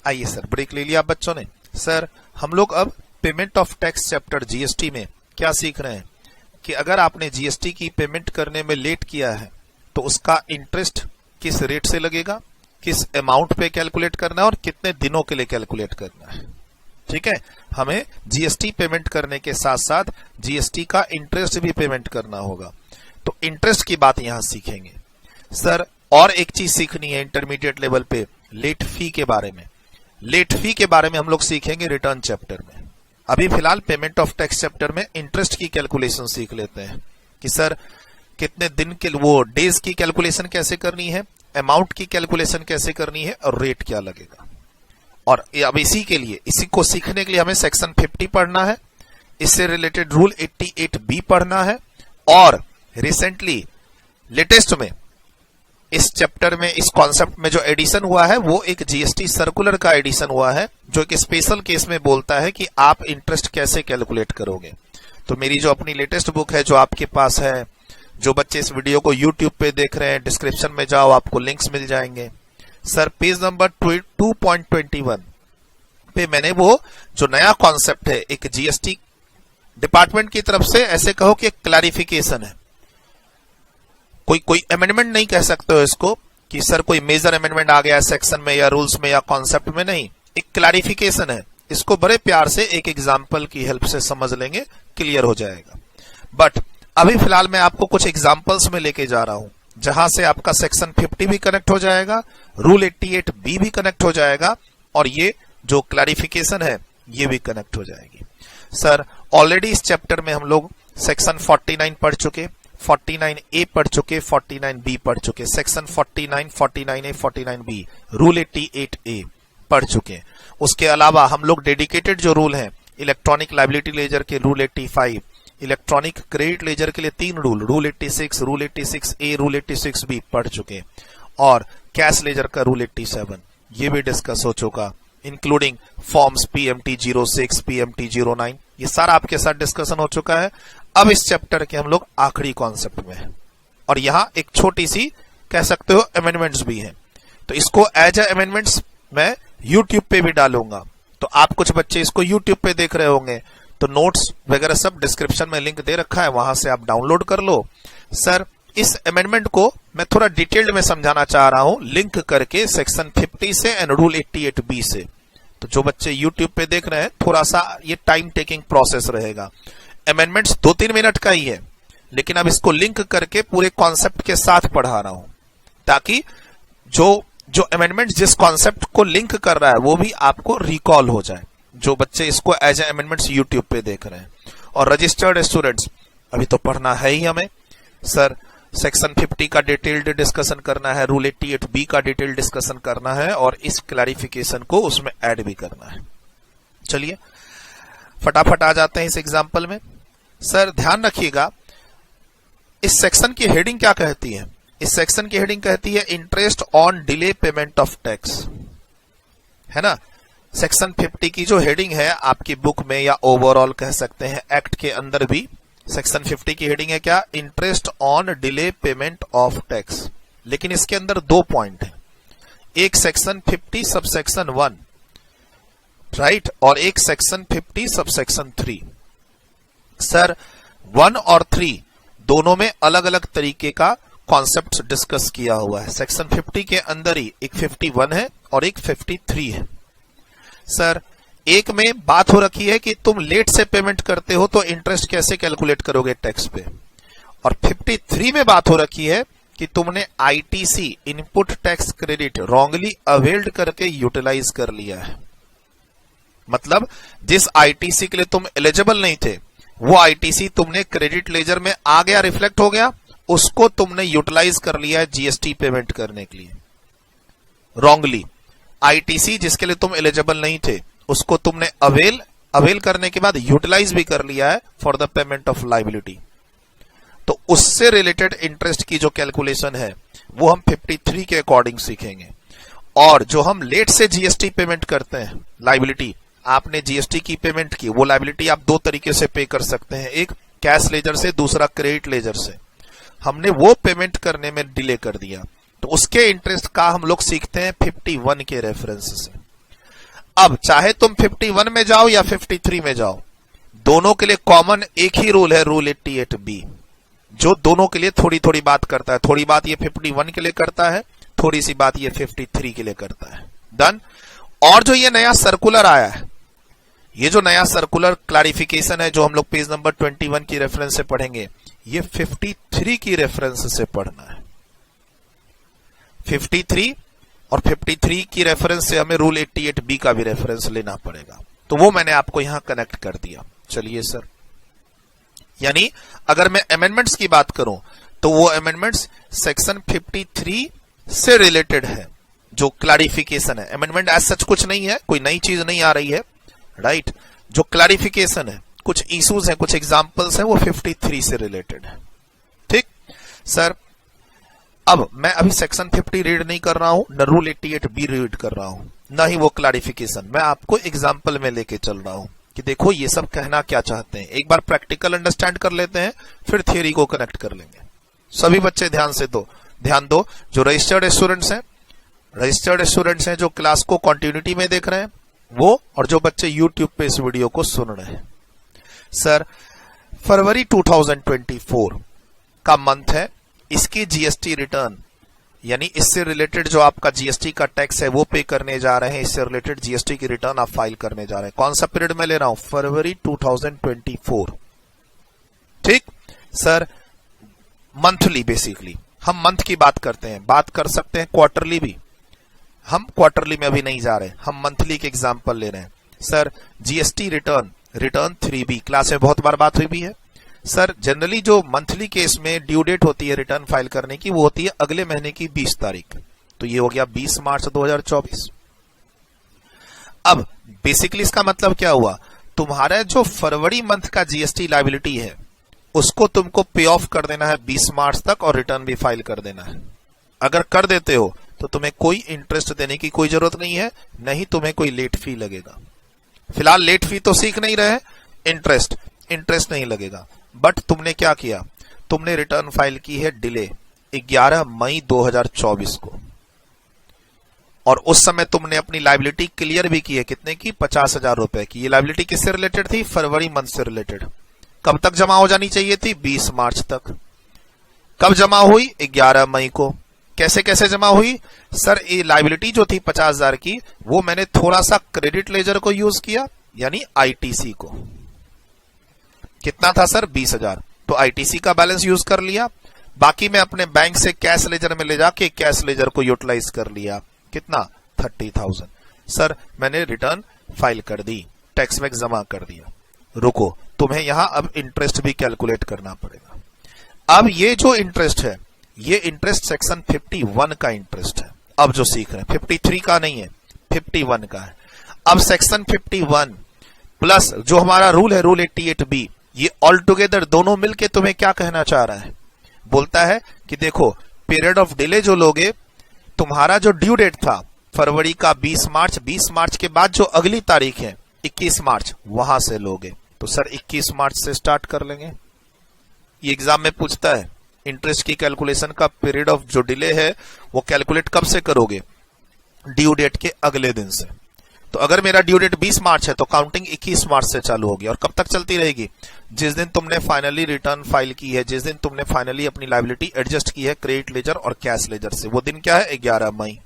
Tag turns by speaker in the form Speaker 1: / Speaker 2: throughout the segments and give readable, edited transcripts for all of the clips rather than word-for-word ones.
Speaker 1: आइए sir, break ले लिया बच्चों ने। सर हम लोग अब payment of tax chapter GST में क्या सीख रहे हैं कि अगर आपने जीएसटी की पेमेंट करने में लेट किया है तो उसका इंटरेस्ट किस रेट से लगेगा, किस अमाउंट पे कैलकुलेट करना है और कितने दिनों के लिए कैलकुलेट करना है। ठीक है, हमें जीएसटी पेमेंट करने के साथ साथ जीएसटी का इंटरेस्ट भी पेमेंट करना होगा, तो इंटरेस्ट की बात यहां सीखेंगे। सर और एक चीज सीखनी है इंटरमीडिएट लेवल पे, लेट फी के बारे में। लेट फी के बारे में हम लोग सीखेंगे रिटर्न चैप्टर में। अभी फिलहाल पेमेंट ऑफ टैक्स चैप्टर में इंटरेस्ट की कैलकुलेशन सीख लेते हैं कि सर कितने दिन के वो डेज की कैलकुलेशन कैसे करनी है, अमाउंट की कैलकुलेशन कैसे करनी है और रेट क्या लगेगा। और अब इसी को सीखने के लिए हमें सेक्शन 50 पढ़ना है, इससे रिलेटेड रूल 88B पढ़ना है, और रिसेंटली लेटेस्ट में इस चैप्टर में इस कॉन्सेप्ट में जो एडिशन हुआ है वो एक जीएसटी सर्कुलर का एडिशन हुआ है, जो एक स्पेशल केस में बोलता है कि आप इंटरेस्ट कैसे कैलकुलेट करोगे। तो मेरी जो अपनी लेटेस्ट बुक है जो आपके पास है, जो बच्चे इस वीडियो को यूट्यूब पे देख रहे हैं, डिस्क्रिप्शन में जाओ आपको लिंक्स मिल जाएंगे। सर पेज नंबर 2.21 पे मैंने वो जो नया कॉन्सेप्ट है एक जीएसटी डिपार्टमेंट की तरफ से, ऐसे कहो कि एक क्लैरिफिकेशन है, कोई अमेंडमेंट नहीं कह सकते हो इसको कि सर कोई मेजर अमेंडमेंट आ गया है सेक्शन में या रूल्स में या कॉन्सेप्ट में, नहीं, एक क्लैरिफिकेशन है। इसको बड़े प्यार से एक एग्जांपल की हेल्प से समझ लेंगे, क्लियर हो जाएगा। बट अभी फिलहाल मैं आपको कुछ एग्जांपल्स में लेके जा रहा हूं जहां से आपका सेक्शन 50 भी कनेक्ट हो जाएगा, रूल 88B भी कनेक्ट हो जाएगा, और ये जो क्लैरिफिकेशन है ये भी कनेक्ट हो जाएगी। सर ऑलरेडी इस चैप्टर में हम लोग सेक्शन 49 पढ़ चुके, 49A पढ़ चुके, 49B पढ़ चुके, section 49, 49A, 49B, rule 88A पढ़ चुके। उसके अलावा हम लोग डेडिकेटेड जो रूल हैं, इलेक्ट्रॉनिक लायबिलिटी लेजर के रूल 85, इलेक्ट्रॉनिक क्रेडिट लेजर के लिए 3 rule 86, rule 86A, rule 86B पढ़ चुके, और कैश लेजर का रूल 87 ये भी डिस्कस हो चुका, इंक्लूडिंग फॉर्म्स PMT 06, PMT 09, ये सारा आपके साथ डिस्कशन हो चुका है। अब इस चैप्टर के हम लोग आखिरी कॉन्सेप्ट में हैं, और यहां एक छोटी सी कह सकते हो अमेंडमेंट्स भी हैं, तो इसको एज ए अमेंडमेंट्स मैं यूट्यूब पे भी डालूंगा। तो आप कुछ बच्चे इसको यूट्यूब पे देख रहे होंगे, तो नोट्स वगैरह सब डिस्क्रिप्शन में लिंक दे रखा है, वहां से आप डाउनलोड कर लो। सर इस अमेंडमेंट को मैं थोड़ा डिटेल्ड में समझाना चाह रहा हूं, लिंक करके सेक्शन 50 से एंड रूल 88B से। तो जो बच्चे यूट्यूब पे देख रहे हैं, थोड़ा सा ये टाइम टेकिंग प्रोसेस रहेगा। अमेंडमेंट्स 2-3 मिनट का ही है, लेकिन अब इसको लिंक करके पूरे कॉन्सेप्ट के साथ पढ़ा रहा हूं, ताकि जो अमेंडमेंट जिस कॉन्सेप्ट को लिंक कर रहा है वो भी आपको रिकॉल हो जाए, जो बच्चे इसको एज ए अमेंडमेंट्स यूट्यूब पे देख रहे हैं। और रजिस्टर्ड स्टूडेंट्स अभी तो पढ़ना है ही हमें। सर सेक्शन 50 का डिटेल्ड डिस्कशन करना है, रूल 88B का डिटेल्ड डिस्कशन करना है, और इस क्लैरिफिकेशन को उसमें ऐड भी करना है। चलिए फटाफट आ जाते हैं इस एग्जाम्पल में। सर ध्यान रखिएगा, इस सेक्शन की हेडिंग क्या कहती है? इस सेक्शन की हेडिंग कहती है interest on delay payment of tax, है ना। सेक्शन 50 की जो हेडिंग है आपकी बुक में, या ओवरऑल कह सकते हैं एक्ट के अंदर भी, सेक्शन 50 की हेडिंग है क्या? Interest on delay payment of tax. लेकिन इसके अंदर 2 पॉइंट है, एक सेक्शन 50 सबसेक्शन 1, राइट, और एक सेक्शन 50 सबसेक्शन 3। सर 1 और 3 दोनों में अलग अलग तरीके का कॉन्सेप्ट डिस्कस किया हुआ है। सेक्शन 50 के अंदर ही एक 51 है और एक 53 है। सर एक में बात हो रखी है कि तुम लेट से पेमेंट करते हो तो इंटरेस्ट कैसे कैलकुलेट करोगे टैक्स पे, और 53 में बात हो रखी है कि तुमने ITC input tax credit wrongly availed करके यूटिलाइज कर लिया है। मतलब जिस आईटीसी के लिए तुम एलिजिबल नहीं थे, वो आईटीसी तुमने क्रेडिट लेजर में आ गया, रिफ्लेक्ट हो गया, उसको तुमने यूटिलाइज कर लिया है जीएसटी पेमेंट करने के लिए रॉन्गली। आईटीसी जिसके लिए तुम एलिजिबल नहीं थे उसको तुमने अवेल करने के बाद यूटिलाइज भी कर लिया है for the payment of liability. तो उससे रिलेटेड इंटरेस्ट की जो कैलकुलेशन है वो हम 53 के अकॉर्डिंग सीखेंगे। और जो हम लेट से जीएसटी पेमेंट करते हैं लायबिलिटी, आपने जीएसटी की पेमेंट की, वो लायबिलिटी आप 2 तरीके से पे कर सकते हैं, एक कैश लेजर से, दूसरा क्रेडिट लेजर से। हमने वो पेमेंट करने में डिले कर दिया, तो उसके इंटरेस्ट का हम लोग सीखते हैं 51 के रेफरेंस से। अब चाहे तुम 51 में जाओ या 53 में जाओ, दोनों के लिए कॉमन एक ही रूल है, रूल 88B, जो दोनों के लिए थोड़ी थोड़ी बात करता है। थोड़ी बात ये 51 के लिए करता है, थोड़ी सी बात ये 53 के लिए करता है। डन। और जो ये नया सर्कुलर आया है, ये जो नया सर्कुलर क्लैरिफिकेशन है जो हम लोग पेज नंबर 21 की रेफरेंस से पढ़ेंगे, ये 53 की रेफरेंस से पढ़ना है। 53 और 53 की रेफरेंस से हमें रूल 88B का भी रेफरेंस लेना पड़ेगा, तो वो मैंने आपको यहां कनेक्ट कर दिया। चलिए सर, यानी अगर मैं अमेंडमेंट्स की बात करूं तो वो अमेंडमेंट्स सेक्शन 53 से रिलेटेड है, जो क्लैरिफिकेशन है। अमेंडमेंट एज सच कुछ नहीं है, कोई नई चीज नहीं आ रही है, राइट। जो क्लैरिफिकेशन है, कुछ इश्यूज हैं, कुछ एग्जांपल्स हैं, वो 53 से रिलेटेड है। ठीक सर, अब मैं अभी सेक्शन 50 रीड नहीं कर रहा हूं, न रूल 88B रीड कर रहा हूं, ना ही वो क्लैरिफिकेशन। मैं आपको एग्जांपल में लेके चल रहा हूं कि देखो ये सब कहना क्या चाहते हैं। एक बार प्रैक्टिकल अंडरस्टैंड कर लेते हैं, फिर थियरी को कनेक्ट कर लेंगे। सभी बच्चे ध्यान दो, जो रजिस्टर्ड स्टूडेंट्स हैं, जो क्लास को कंटिन्यूटी में देख रहे हैं वो, और जो बच्चे यूट्यूब पे इस वीडियो को सुन रहे हैं। सर, फरवरी 2024 का मंथ है, इसकी जीएसटी रिटर्न, यानी इससे रिलेटेड जो आपका जीएसटी का टैक्स है वो पे करने जा रहे हैं, इससे रिलेटेड जीएसटी की रिटर्न आप फाइल करने जा रहे हैं। कौन सा पीरियड में ले रहा हूं? फरवरी 2024। ठीक सर, मंथली, बेसिकली हम मंथ की बात करते हैं, बात कर सकते हैं क्वार्टरली भी, हम क्वार्टरली में अभी नहीं जा रहे, हम मंथली के एग्जांपल ले रहे हैं। Sir, GST return 3B, class में बहुत बार बात हुई भी है। सर, जनरली जो मंथली केस में ड्यू डेट होती है रिटर्न फाइल करने की, वो होती है अगले महीने की 20 तारीख। तो ये हो गया 20 मार्च 2024। अब बेसिकली इसका मतलब क्या हुआ, तुम्हारा जो फरवरी मंथ का जीएसटी लायबिलिटी है उसको तुमको पे ऑफ कर देना है 20 मार्च तक, और रिटर्न भी फाइल कर देना है। अगर कर देते हो तो तुम्हें कोई इंटरेस्ट देने की कोई जरूरत नहीं है, नहीं तुम्हें कोई लेट फी लगेगा। फिलहाल लेट फी तो सीख नहीं रहे, इंटरेस्ट नहीं लगेगा। बट तुमने क्या किया, तुमने रिटर्न फाइल की है डिले 11 मई 2024 को, और उस समय तुमने अपनी लायबिलिटी क्लियर भी की है, कितने की? 50,000 रुपए की। ये लायबिलिटी किससे रिलेटेड थी? फरवरी मंथ से रिलेटेड। कब तक जमा हो जानी चाहिए थी? 20 मार्च तक। कब जमा हुई? 11 मई को। कैसे कैसे जमा हुई? सर, ये लायबिलिटी जो थी 50,000 की, वो मैंने थोड़ा सा क्रेडिट लेजर को यूज किया, यानी आईटीसी को। कितना था सर? 20,000। तो आईटीसी का बैलेंस यूज कर लिया, बाकी मैं अपने बैंक से कैश लेजर में ले जाके कैश लेजर को यूटिलाइज कर लिया। कितना? 30,000। सर, मैंने रिटर्न फाइल कर दी, टैक्स में जमा कर दिया। रुको, तुम्हें यहां अब इंटरेस्ट भी कैलकुलेट करना पड़ेगा। अब ये जो इंटरेस्ट है, ये इंटरेस्ट सेक्शन 51 का इंटरेस्ट है। अब जो सीख रहे हैं 53 का नहीं है, 51 का है। अब सेक्शन 51 प्लस जो हमारा रूल है, रूल 88B, ये ऑल टुगेदर दोनों मिलके तुम्हें क्या कहना चाह रहा है? बोलता है कि देखो, पीरियड ऑफ डिले जो लोगे, तुम्हारा जो ड्यू डेट था फरवरी का 20 मार्च के बाद जो अगली तारीख है 21 मार्च, वहां से लोगे। तो सर 21 मार्च से स्टार्ट कर लेंगे। ये एग्जाम में पूछता है, इंटरेस्ट की कैलकुलेशन का पीरियड ऑफ जो डिले है वो कैलकुलेट कब से करोगे? ड्यू डेट के अगले दिन से। तो अगर मेरा ड्यू डेट 20 मार्च है तो काउंटिंग 21 मार्च से चालू होगी, और कब तक चलती रहेगी? जिस दिन तुमने फाइनली रिटर्न फाइल की है, जिस दिन तुमने फाइनली अपनी लायबिलिटी एडजस्ट की है क्रेडिट लेजर और कैश लेजर से, वो दिन क्या है? 11 मई।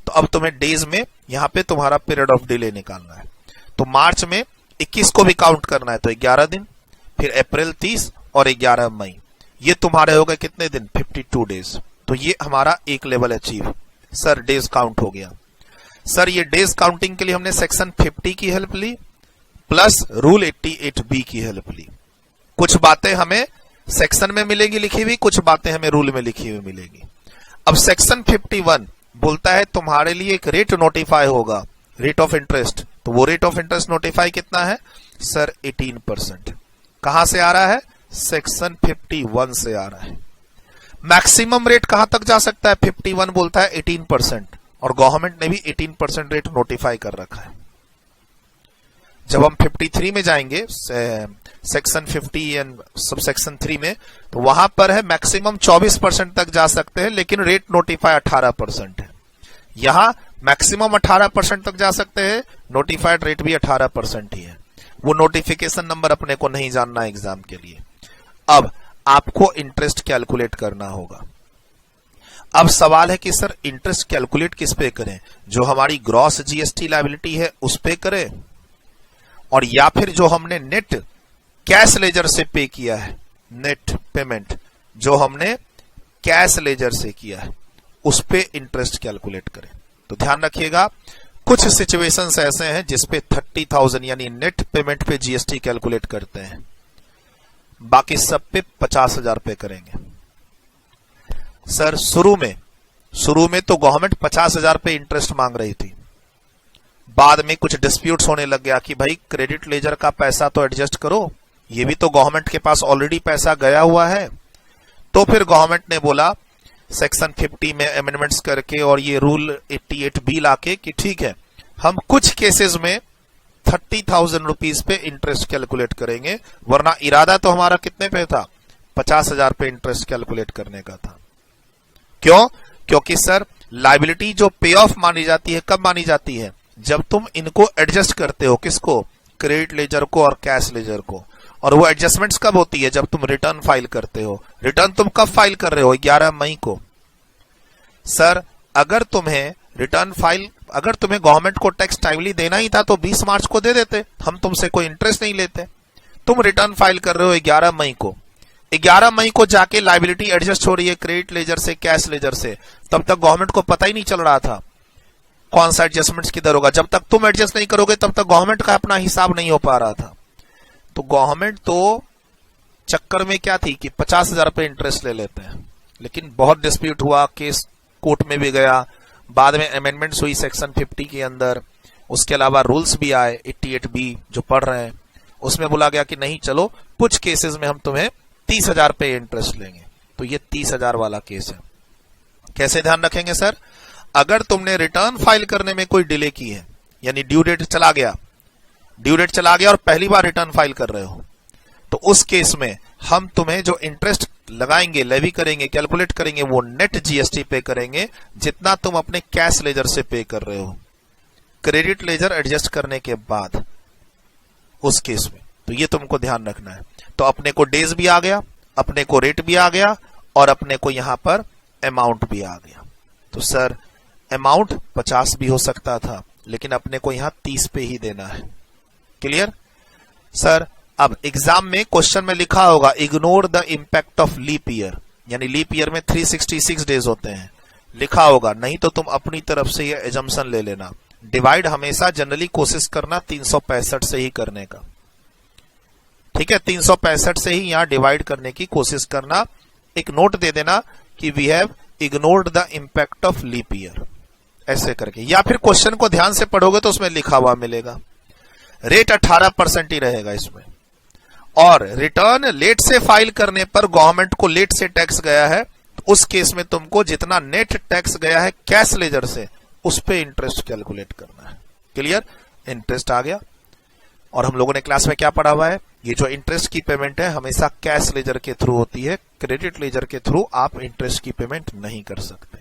Speaker 1: तो अब तुम्हें डेज में यहां पे तुम्हारा पीरियड ऑफ डिले निकालना है। तो मार्च में 21 को भी काउंट करना है, तो 11 दिन, फिर अप्रैल 30 और 11 मई, ये तुम्हारे हो गए कितने दिन? 52 डेज। तो ये हमारा एक level achieve. Sir, days count हो गया। सर, ये डेज काउंटिंग के लिए हमने सेक्शन 50 की हेल्प ली प्लस रूल 88B की हेल्प ली। कुछ बातें हमें सेक्शन में मिलेगी लिखी हुई, कुछ बातें हमें रूल में लिखी हुई मिलेगी। अब सेक्शन 51 बोलता है तुम्हारे लिए एक रेट नोटिफाई होगा, रेट ऑफ इंटरेस्ट। तो वो रेट ऑफ इंटरेस्ट नोटिफाई कितना है? सर, 18%। कहां से आ रहा है? सेक्शन 51 से आ रहा है। मैक्सिमम रेट कहां तक जा सकता है? 51 बोलता है 18%, और गवर्नमेंट ने भी 18% रेट नोटिफाई कर रखा है। जब हम 53 में जाएंगे, सेक्शन 50 एंड सब सेक्शन 3 में, तो वहां पर है मैक्सिमम 24% तक जा सकते हैं, लेकिन रेट नोटिफाई 18% है। यहां मैक्सिमम 18% तक जा सकते हैं, नोटिफाइड रेट भी 18% ही है। वो नोटिफिकेशन नंबर अपने को नहीं जानना एग्जाम के लिए। अब आपको इंटरेस्ट कैलकुलेट करना होगा। अब सवाल है कि सर इंटरेस्ट कैलकुलेट किस पे करें, जो हमारी ग्रॉस जीएसटी लायबिलिटी है उस पे करें, और या फिर जो हमने नेट कैश लेजर से पे किया है, नेट पेमेंट जो हमने कैश लेजर से किया है उस पे इंटरेस्ट कैलकुलेट करें। तो ध्यान रखिएगा, कुछ सिचुएशंस ऐसे हैं जिसपे 30,000 यानी नेट पेमेंट पे जीएसटी कैलकुलेट करते हैं, बाकी सब पे 50,000 पे करेंगे। सर शुरू में तो गवर्नमेंट 50,000 पे इंटरेस्ट मांग रही थी, बाद में कुछ डिस्प्यूट्स होने लग गया कि भाई क्रेडिट लेजर का पैसा तो एडजस्ट करो, ये भी तो गवर्नमेंट के पास ऑलरेडी पैसा गया हुआ है। तो फिर गवर्नमेंट ने बोला सेक्शन 50 में अमेंडमेंट्स करके और ये रूल 88B लाके कि ठीक है, हम कुछ केसेस में 30,000 रुपीज पे इंटरेस्ट कैलकुलेट करेंगे, वरना इरादा तो हमारा कितने पे था, 50,000 पे इंटरेस्ट कैलकुलेट करने का था। क्यों? क्योंकि सर लायबिलिटी जो पे ऑफ मानी जाती है कब मानी जाती है, जब तुम इनको एडजस्ट करते हो, किसको, क्रेडिट लेजर को और कैश लेजर को। और वो एडजस्टमेंट्स कब होती है, जब तुम रिटर्न फाइल करते हो। रिटर्न तुम कब फाइल कर रहे हो, 11 मई को। सर अगर तुम्हें गवर्नमेंट को टैक्स टाइमली देना ही था तो 20 मार्च को दे देते, हम तुमसे कोई इंटरेस्ट नहीं लेते। तुम रिटर्न फाइल कर रहे हो 11 मई को, 11 मई को जाके लायबिलिटी एडजस्ट हो रही है क्रेडिट लेजर से कैश लेजर से, तब तक गवर्नमेंट को पता ही नहीं चल रहा था कौन सा एडजस्टमेंट्स किधर होगा। जब तक तुम एडजस्ट नहीं करोगे तब तक गवर्नमेंट का अपना हिसाब नहीं हो पा रहा था। तो गवर्नमेंट तो चक्कर में क्या थी कि 50,000 पे इंटरेस्ट ले लेते हैं, लेकिन बहुत डिस्प्यूट हुआ, केस कोर्ट में भी गया, बाद में अमेंडमेंट्स हुई सेक्शन 50 के अंदर, उसके अलावा रूल्स भी आए 88B जो पढ़ रहे हैं, उसमें बोला गया कि नहीं चलो कुछ केसेस में हम तुम्हें 30,000 पे इंटरेस्ट लेंगे। तो ये 30,000 वाला केस है। कैसे ध्यान रखेंगे सर, अगर तुमने रिटर्न फाइल करने में कोई डिले की है, यानी ड्यू डेट चला गया और पहली बार रिटर्न फाइल कर रहे हो, तो उस केस में हम तुम्हें जो इंटरेस्ट लगाएंगे, लेवी करेंगे, कैलकुलेट करेंगे, वो नेट जीएसटी पे करेंगे जितना तुम अपने कैश लेजर से पे कर रहे हो, क्रेडिट लेजर एडजस्ट करने के बाद उस केस में। तो ये तुमको ध्यान रखना है। तो अपने को डेज भी आ गया, अपने को रेट भी आ गया, और अपने को यहां पर अमाउंट भी आ गया। तो सर अमाउंट 50 भी हो सकता था, लेकिन अपने को यहां 30 पे ही देना है। Clear sir? अब एग्जाम में क्वेश्चन में लिखा होगा ignore the impact of leap year, यानी लीप ईयर में 366 डेज होते हैं, लिखा होगा। नहीं तो तुम अपनी तरफ से ये एजम्पशन ले लेना। डिवाइड हमेशा जनरली कोशिश करना 365 से ही करने का, ठीक है, 365 से ही यहां डिवाइड करने की कोशिश करना। एक नोट दे देना कि we have ignored the impact of leap year, ऐसे करके, या फिर क्वेश्चन को ध्यान से पढ़ोगे तो उसमें लिखा हुआ मिलेगा। रेट 18% ही रहेगा इसमें, और रिटर्न लेट से फाइल करने पर गवर्नमेंट को लेट से टैक्स गया है, तो उस केस में तुमको जितना नेट टैक्स गया है कैश लेजर से, उस पे इंटरेस्ट कैलकुलेट करना है। क्लियर? इंटरेस्ट आ गया। और हम लोगों ने क्लास में क्या पढ़ा हुआ है, ये जो इंटरेस्ट की पेमेंट है हमेशा कैश लेजर के थ्रू होती है, क्रेडिट लेजर के थ्रू आप इंटरेस्ट की पेमेंट नहीं कर सकते।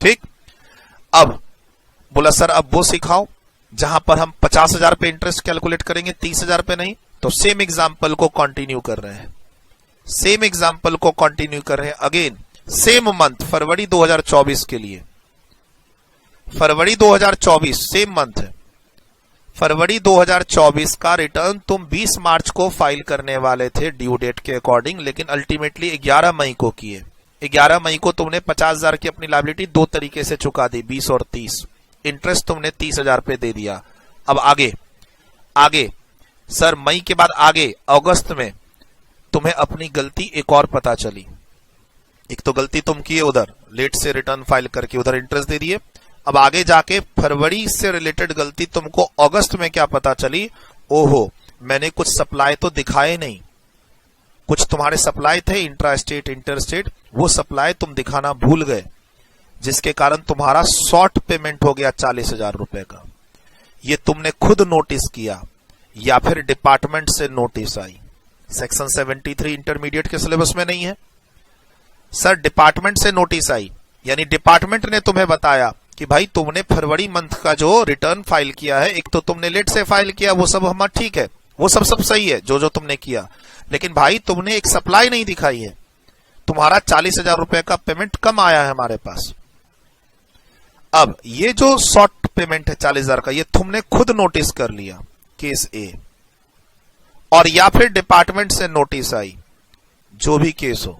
Speaker 1: ठीक, अब बोला सर अब वो सिखाओ जहां पर हम 50,000 पे इंटरेस्ट कैलकुलेट करेंगे, 30,000 पे नहीं। तो सेम एग्जांपल को कंटिन्यू कर रहे हैं, अगेन सेम मंथ, फरवरी 2024 के लिए, फरवरी 2024 सेम मंथ है। फरवरी 2024 का रिटर्न तुम 20 मार्च को फाइल करने वाले थे ड्यू डेट के अकॉर्डिंग, लेकिन अल्टीमेटली 11 मई को किए। 11 मई को तुमने 50,000 की अपनी लायबिलिटी दो तरीके से चुका दी, 20 और 30। इंटरेस्ट तुमने 30,000 पे दे दिया। अब आगे सर मई के बाद आगे अगस्त में तुम्हें अपनी गलती एक और पता चली। एक तो गलती तुम किए उधर लेट से रिटर्न फाइल करके उधर इंटरेस्ट दे दिए। अब आगे जाके फरवरी से रिलेटेड गलती तुमको अगस्त में क्या पता चली, ओहो मैंने कुछ सप्लाई तो दिखाए नहीं, कुछ तुम्हारे सप्लाई थे इंट्रा स्टेट इंटर स्टेट, वो सप्लाई तुम दिखाना भूल गए, जिसके कारण तुम्हारा शॉर्ट पेमेंट हो गया 40,000 रुपए का। ये तुमने खुद नोटिस किया या फिर डिपार्टमेंट से नोटिस आई। सेक्शन 73 इंटरमीडिएट के सिलेबस में नहीं है सर, डिपार्टमेंट से नोटिस आई, यानी डिपार्टमेंट ने तुम्हें बताया कि भाई तुमने फरवरी मंथ का जो रिटर्न फाइल किया है, एक तो तुमने लेट से फाइल किया, वो सब हमारा ठीक है, वो सब सही है जो जो तुमने किया, लेकिन भाई तुमने एक सप्लाई नहीं दिखाई है। तुम्हारा 40,000 रुपए का पेमेंट कम आया है हमारे पास। अब ये जो शॉर्ट पेमेंट है 40,000 का, ये तुमने खुद नोटिस कर लिया, केस ए, और या फिर डिपार्टमेंट से नोटिस आई, जो भी केस हो,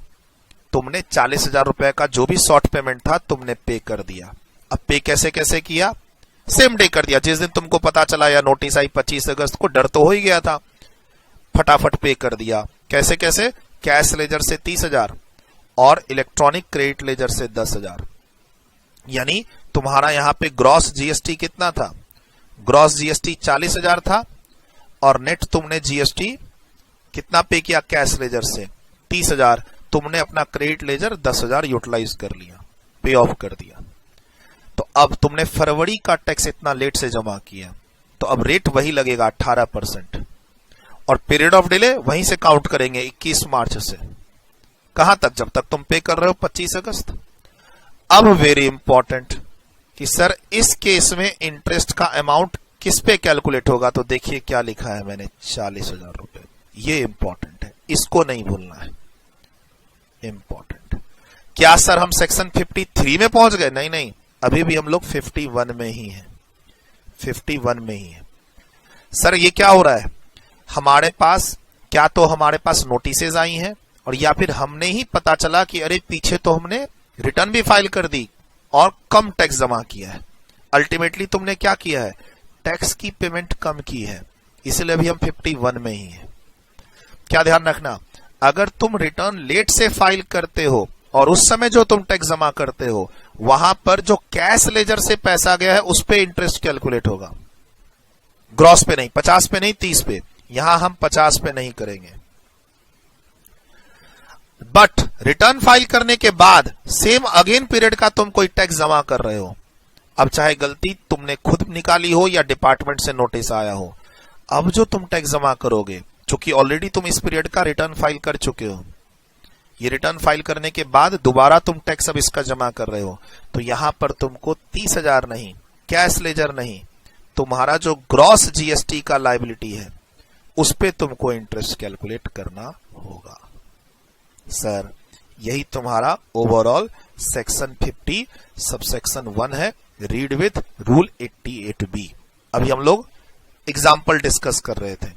Speaker 1: तुमने 40,000 रुपए का जो भी शॉर्ट पेमेंट था तुमने पे कर दिया। अब पे कैसे कैसे किया? सेम डे कर दिया, जिस दिन तुमको पता चला या नोटिस आई 25 अगस्त को, डर तो हो ही गया था, फटाफट पे कर दिया। कैसे कैसे? कैश लेजर से 30,000 और इलेक्ट्रॉनिक क्रेडिट लेजर से 10,000। यानी तुम्हारा यहां पे ग्रॉस जीएसटी कितना था? ग्रॉस जीएसटी 40,000 था और नेट तुमने जीएसटी कितना पे किया कैश लेजर से? 30,000। तुमने अपना क्रेडिट लेजर 10,000 यूटिलाइज कर लिया, पे ऑफ कर दिया। तो अब तुमने फरवरी का टैक्स इतना लेट से जमा किया, तो अब रेट वही लगेगा 18%, और पीरियड ऑफ डिले वहीं से काउंट करेंगे 21 मार्च से। कहां तक? जब तक तुम पे कर रहे हो 25 अगस्त। अब वेरी इंपॉर्टेंट कि सर इस केस में इंटरेस्ट का अमाउंट किस पे कैलकुलेट होगा? तो देखिए क्या लिखा है मैंने, 40,000 रुपए। ये इंपॉर्टेंट है, इसको नहीं भूलना है, इंपॉर्टेंट। क्या सर हम सेक्शन 53 में पहुंच गए? नहीं नहीं, अभी भी हम लोग 51 में ही हैं, 51 में ही है। सर ये क्या हो रहा है? हमारे पास क्या तो हमारे पास नोटिसेज आई हैं, और या फिर हमने ही पता चला कि अरे पीछे तो हमने रिटर्न भी फाइल कर दी और कम टैक्स जमा किया है। अल्टीमेटली तुमने क्या किया है? टैक्स की पेमेंट कम की है, इसलिए अभी हम 51 में ही हैं। क्या ध्यान रखना, अगर तुम रिटर्न लेट से फाइल करते हो और उस समय जो तुम टैक्स जमा करते हो, वहां पर जो कैश लेजर से पैसा गया है उस पे इंटरेस्ट कैलकुलेट होगा, ग्रॉस पे नहीं, 50 पे नहीं, 30 पे। यहां हम 50 पे नहीं करेंगे। बट रिटर्न फाइल करने के बाद सेम अगेन पीरियड का तुम कोई टैक्स जमा कर रहे हो, अब चाहे गलती तुमने खुद निकाली हो या डिपार्टमेंट से नोटिस आया हो, अब जो तुम टैक्स जमा करोगे, चूंकि ऑलरेडी तुम इस पीरियड का रिटर्न फाइल कर चुके हो, ये रिटर्न फाइल करने के बाद दोबारा तुम टैक्स अब इसका जमा कर रहे हो, तो यहां पर तुमको 30,000 नहीं, कैश लेजर नहीं, तुम्हारा जो ग्रॉस जीएसटी का लायबिलिटी है उस पे तुमको इंटरेस्ट कैलकुलेट करना होगा। सर यही तुम्हारा ओवरऑल सेक्शन 50 सबसेक्शन 1 है, रीड विथ रूल 88B। अभी हम लोग एग्जाम्पल डिस्कस कर रहे थे।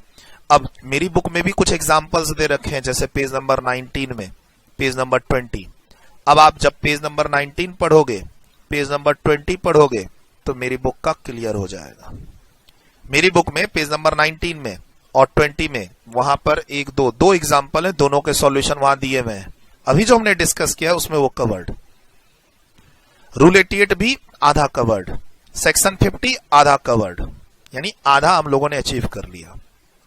Speaker 1: अब मेरी बुक में भी कुछ एग्जाम्पल्स दे रखे हैं, जैसे पेज नंबर 19 में, पेज नंबर 20। अब आप जब पेज नंबर 19 पढ़ोगे, पेज नंबर 20 पढ़ोगे, तो मेरी बुक का क्लियर हो जाएगा। मेरी बुक में पेज नंबर 19 में और 20 में वहां पर दो एग्जाम्पल है, दोनों के सॉल्यूशन वहां दिए हुए हैं। अभी जो हमने डिस्कस किया है उसमें वो कवर्ड। रूल 88 भी आधा कवर्ड, सेक्शन 50 आधा कवर्ड, यानी आधा हम लोगों ने अचीव कर लिया।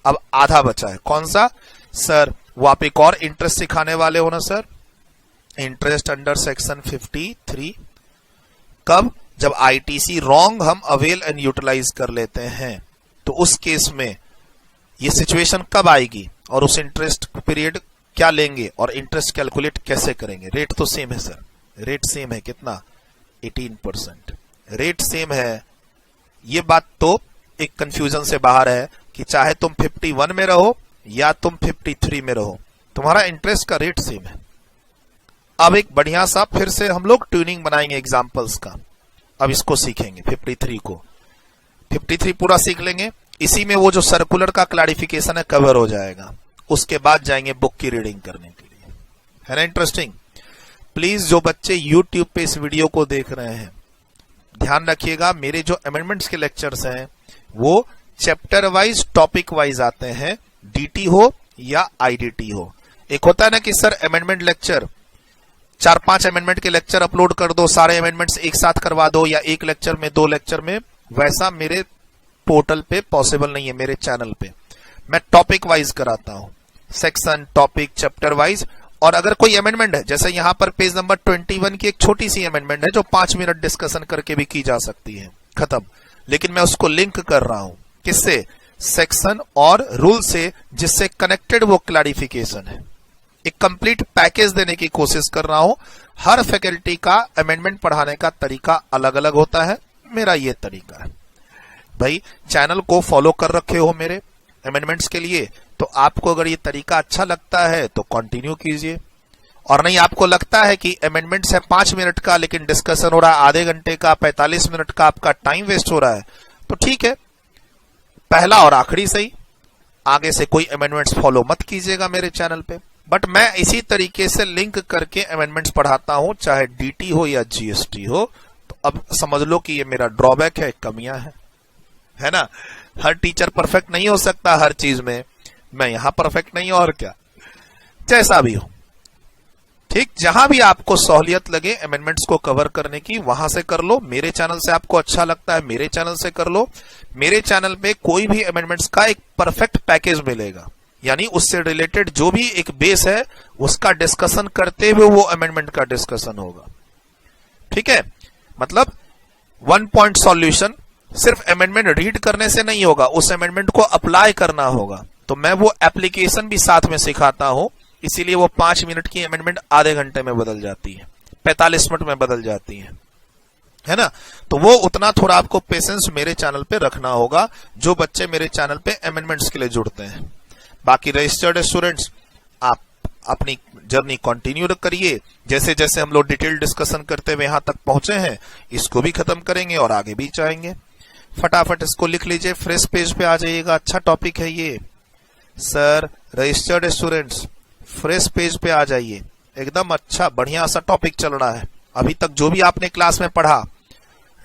Speaker 1: अब आधा बचा है, कौन सा? सर वो आप एक और इंटरेस्ट सिखाने वाले हो ना सर, इंटरेस्ट अंडर सेक्शन 53। कब? जब आईटीसी रॉन्ग हम अवेल एंड यूटिलाइज कर लेते हैं, तो उस केस में ये सिचुएशन कब आएगी और उस इंटरेस्ट पीरियड क्या लेंगे और इंटरेस्ट कैलकुलेट कैसे करेंगे? रेट तो सेम है सर, रेट सेम है, कितना? 18%। रेट सेम है, ये बात तो एक कंफ्यूजन से बाहर है कि चाहे तुम 51 में रहो या तुम 53 में रहो, तुम्हारा इंटरेस्ट का रेट सेम है। अब एक बढ़िया सा फिर से हम लोग ट्यूनिंग बनाएंगे एग्जांपल्स का। अब इसको सीखेंगे 53 को, 53 पूरा सीख लेंगे, इसी में वो जो सर्कुलर का क्लैरिफिकेशन है कवर हो जाएगा। उसके बाद जाएंगे बुक की रीडिंग करने के लिए, है ना इंटरेस्टिंग। प्लीज जो बच्चे YouTube पे इस वीडियो को देख रहे हैं, ध्यान रखिएगा, मेरे जो अमेंडमेंट्स के लेक्चर्स हैं वो चैप्टर वाइज टॉपिक वाइज आते हैं, डीटी हो या आईडीटी हो। एक होता है ना कि सर अमेंडमेंट लेक्चर 4-5 अमेंडमेंट के लेक्चर अपलोड कर दो, सारे अमेंडमेंट्स एक साथ करवा दो, या एक लेक्चर में 2 लेक्चर में, वैसा मेरे पोर्टल पे पॉसिबल नहीं है। मेरे चैनल पे मैं टॉपिक वाइज कराता हूं, सेक्शन, टॉपिक, चैप्टर वाइज। और अगर कोई अमेंडमेंट है, जैसे यहां पर पेज नंबर 21 की एक छोटी सी अमेंडमेंट है जो 5 मिनट डिस्कशन करके भी की जा सकती है, खत्म, लेकिन मैं उसको लिंक कर रहा हूं, किससे? सेक्शन और रूल से, जिससे कनेक्टेड वो क्लैरिफिकेशन है। एक कंप्लीट पैकेज देने की कोशिश कर रहा हूं। हर फैकल्टी का अमेंडमेंट पढ़ाने का तरीका अलग अलग होता है, मेरा ये तरीका है। भाई चैनल को फॉलो कर रखे हो मेरे अमेंडमेंट्स के लिए, तो आपको अगर ये तरीका अच्छा लगता है तो कंटिन्यू कीजिए, और नहीं आपको लगता है कि अमेंडमेंट्स है 5 मिनट का लेकिन डिस्कशन हो रहा है आधे घंटे का, 45 मिनट का, आपका टाइम वेस्ट हो रहा है, तो ठीक है, पहला और आखिरी सही, आगे से कोई अमेंडमेंट्स फॉलो मत कीजिएगा मेरे चैनल पे। बट मैं इसी तरीके से लिंक करके अमेंडमेंट्स पढ़ाता हूं, चाहे डीटी हो या जीएसटी हो। तो अब समझ लो कि ये मेरा ड्रॉबैक है, कमियां है ना। हर टीचर परफेक्ट नहीं हो सकता हर चीज में, मैं यहां परफेक्ट नहीं हूं, और क्या, जैसा भी हो ठीक, जहां भी आपको सहूलियत लगे अमेंडमेंट्स को कवर करने की, वहां से कर लो। मेरे चैनल से आपको अच्छा लगता है, मेरे चैनल से कर लो। मेरे चैनल पे कोई भी अमेंडमेंट्स का एक परफेक्ट पैकेज मिलेगा, यानी उससे रिलेटेड जो भी एक बेस है उसका डिस्कशन करते हुए वो अमेंडमेंट का डिस्कशन होगा। ठीक है, मतलब 1 पॉइंट सॉल्यूशन सिर्फ अमेंडमेंट रीड करने से नहीं होगा, उस अमेंडमेंट को अप्लाई करना होगा। तो मैं वो एप्लीकेशन भी साथ में सिखाता हूं, इसीलिए वो 5 मिनट की अमेंडमेंट आधे घंटे में बदल जाती है, 45 मिनट में बदल जाती है ना। तो वो उतना थोड़ा आपको पेशेंस मेरे चैनल पे रखना होगा, जो बच्चे मेरे चैनल पे अमेंडमेंट्स के लिए जुड़ते हैं। बाकी रजिस्टर्ड स्टूडेंट्स, आप अपनी जर्नी कंटिन्यू करिए। जैसे जैसे हम लोग डिटेल डिस्कशन करते हुए यहां तक पहुंचे हैं, इसको भी खत्म करेंगे और आगे भी जाएंगे। फटाफट इसको लिख लीजिए, फ्रेश पेज पे आ जाइएगा। अच्छा टॉपिक है ये sir, registered students fresh page पे आ जाइए, एकदम अच्छा बढ़िया सा टॉपिक चल रहा है। अभी तक जो भी आपने क्लास में पढ़ा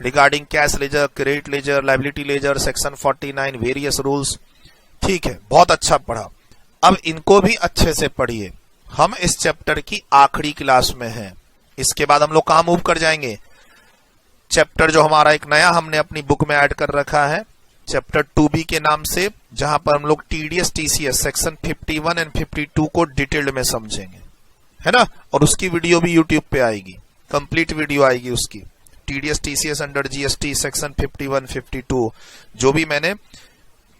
Speaker 1: regarding cash ledger, credit ledger, liability ledger, section 49, various rules, ठीक है, बहुत अच्छा पढ़ा। अब इनको भी अच्छे से पढ़िए। हम इस चैप्टर की आखिरी क्लास में हैं, इसके बाद हम लोग कहां मूव कर जाएंगे। चैप्टर जो हमारा एक नया हमने अपनी बुक में ऐड कर रखा है, चैप्टर 2B के नाम से, जहां पर हम लोग टीडीएस टीसीएस सेक्शन 51 एंड 52 को डिटेल्ड में समझेंगे, है ना। और उसकी वीडियो भी यूट्यूब पे आएगी, कंप्लीट वीडियो आएगी उसकी, TDS TCS under GST section 51, 52, जो भी मैंने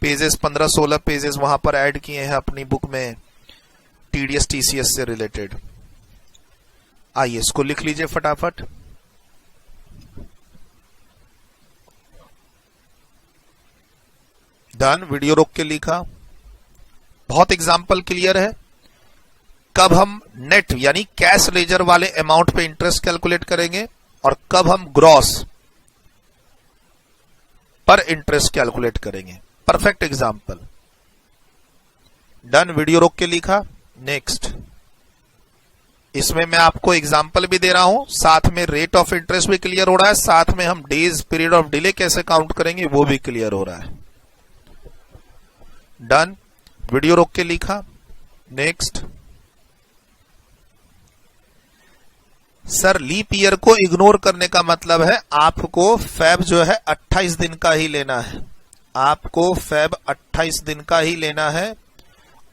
Speaker 1: पेजेस 15-16 पेजेस वहां पर ऐड किए हैं अपनी बुक में टीडीएस टीसीएस से रिलेटेड। आइए इसको लिख लीजिए फटाफट। डन, वीडियो रोक के लिखा। बहुत एग्जाम्पल क्लियर है। कब हम नेट यानी कैश लेजर वाले अमाउंट पे इंटरेस्ट कैलकुलेट करेंगे और कब हम ग्रॉस पर इंटरेस्ट कैलकुलेट करेंगे, परफेक्ट एग्जाम्पल। डन, वीडियो रोक के लिखा। नेक्स्ट, इसमें मैं आपको एग्जाम्पल भी दे रहा हूं, साथ में रेट ऑफ इंटरेस्ट भी क्लियर हो रहा है, साथ में हम डेज पीरियड ऑफ डिले कैसे काउंट करेंगे वो भी क्लियर हो रहा है। डन, वीडियो रोक के लिखा। नेक्स्ट, सर लीप ईयर को इग्नोर करने का मतलब है आपको फेब जो है 28 दिन का ही लेना है, आपको फेब 28 दिन का ही लेना है,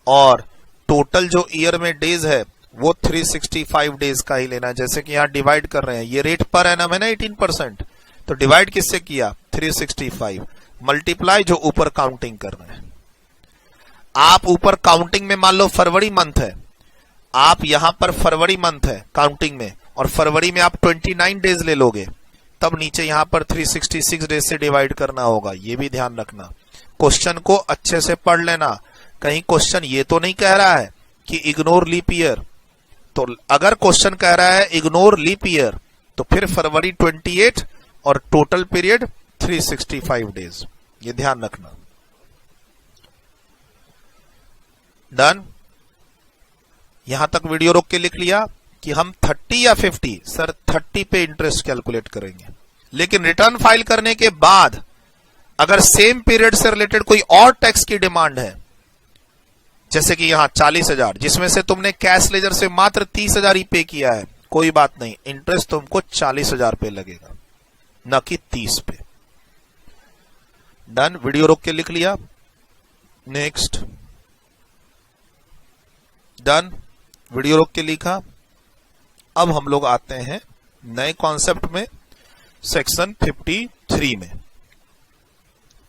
Speaker 1: और टोटल जो ईयर में डेज है वो 365 डेज का ही लेना है। जैसे कि यहां डिवाइड कर रहे हैं, ये रेट पर एनम है ना 18%, तो डिवाइड किससे किया 365, मल्टीप्लाई जो ऊपर काउंटिंग कर रहे हैं। आप ऊपर काउंटिंग में मान लो फरवरी मंथ है, आप यहां पर फरवरी मंथ है काउंटिंग में, और फरवरी में आप 29 डेज ले लोगे, तब नीचे यहां पर 366 डेज से डिवाइड करना होगा। ये भी ध्यान रखना, क्वेश्चन को अच्छे से पढ़ लेना। कहीं क्वेश्चन ये तो नहीं कह रहा है कि इग्नोर लीप ईयर, तो अगर क्वेश्चन कह रहा है इग्नोर लीप ईयर तो फिर फरवरी 28 और टोटल पीरियड 365 डेज, ये ध्यान रखना। डन, यहां तक वीडियो रोक के लिख लिया कि हम 30 या 50, सर 30 पे इंटरेस्ट कैलकुलेट करेंगे, लेकिन रिटर्न फाइल करने के बाद अगर सेम पीरियड से रिलेटेड कोई और टैक्स की डिमांड है, जैसे कि यहां 40,000, जिसमें से तुमने कैश लेजर से मात्र 30,000 ही पे किया है, कोई बात नहीं, इंटरेस्ट तुमको 40,000 पे लगेगा, न कि 30 पे। डन, वीडियो रोक के लिख लिया। नेक्स्ट, डन, वीडियो रोक के लिखा। अब हम लोग आते हैं नए कॉन्सेप्ट में, सेक्शन 53 में,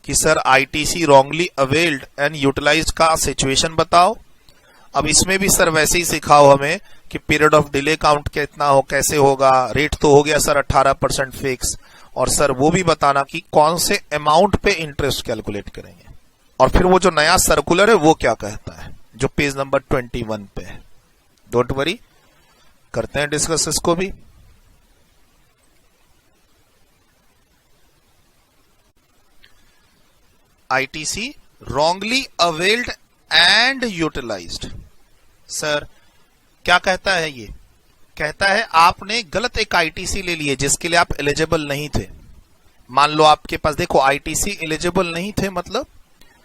Speaker 1: कि sir ITC wrongly availed and utilised का सिचुएशन बताओ, अब इसमें भी सर वैसे ही सिखाओ हमें कि पीरियड ऑफ डिले काउंट कितना हो, कैसे होगा, रेट तो हो गया सर 18% फिक्स, और सर वो भी बताना कि कौन से अमाउंट पे इंटरेस्ट कैलकुलेट करेंगे। और फिर वो जो नया सर्कुलर है वो क्या कहता है, जो पेज नंबर 21 पे है। डोंट वरी, करते हैं डिस्कस इसको भी। ITC wrongly availed and utilized। Sir क्या कहता है, ये कहता है आपने गलत एक आईटीसी ले लिए जिसके लिए आप एलिजिबल नहीं थे। मान लो आपके पास, देखो आईटीसी एलिजिबल नहीं थे मतलब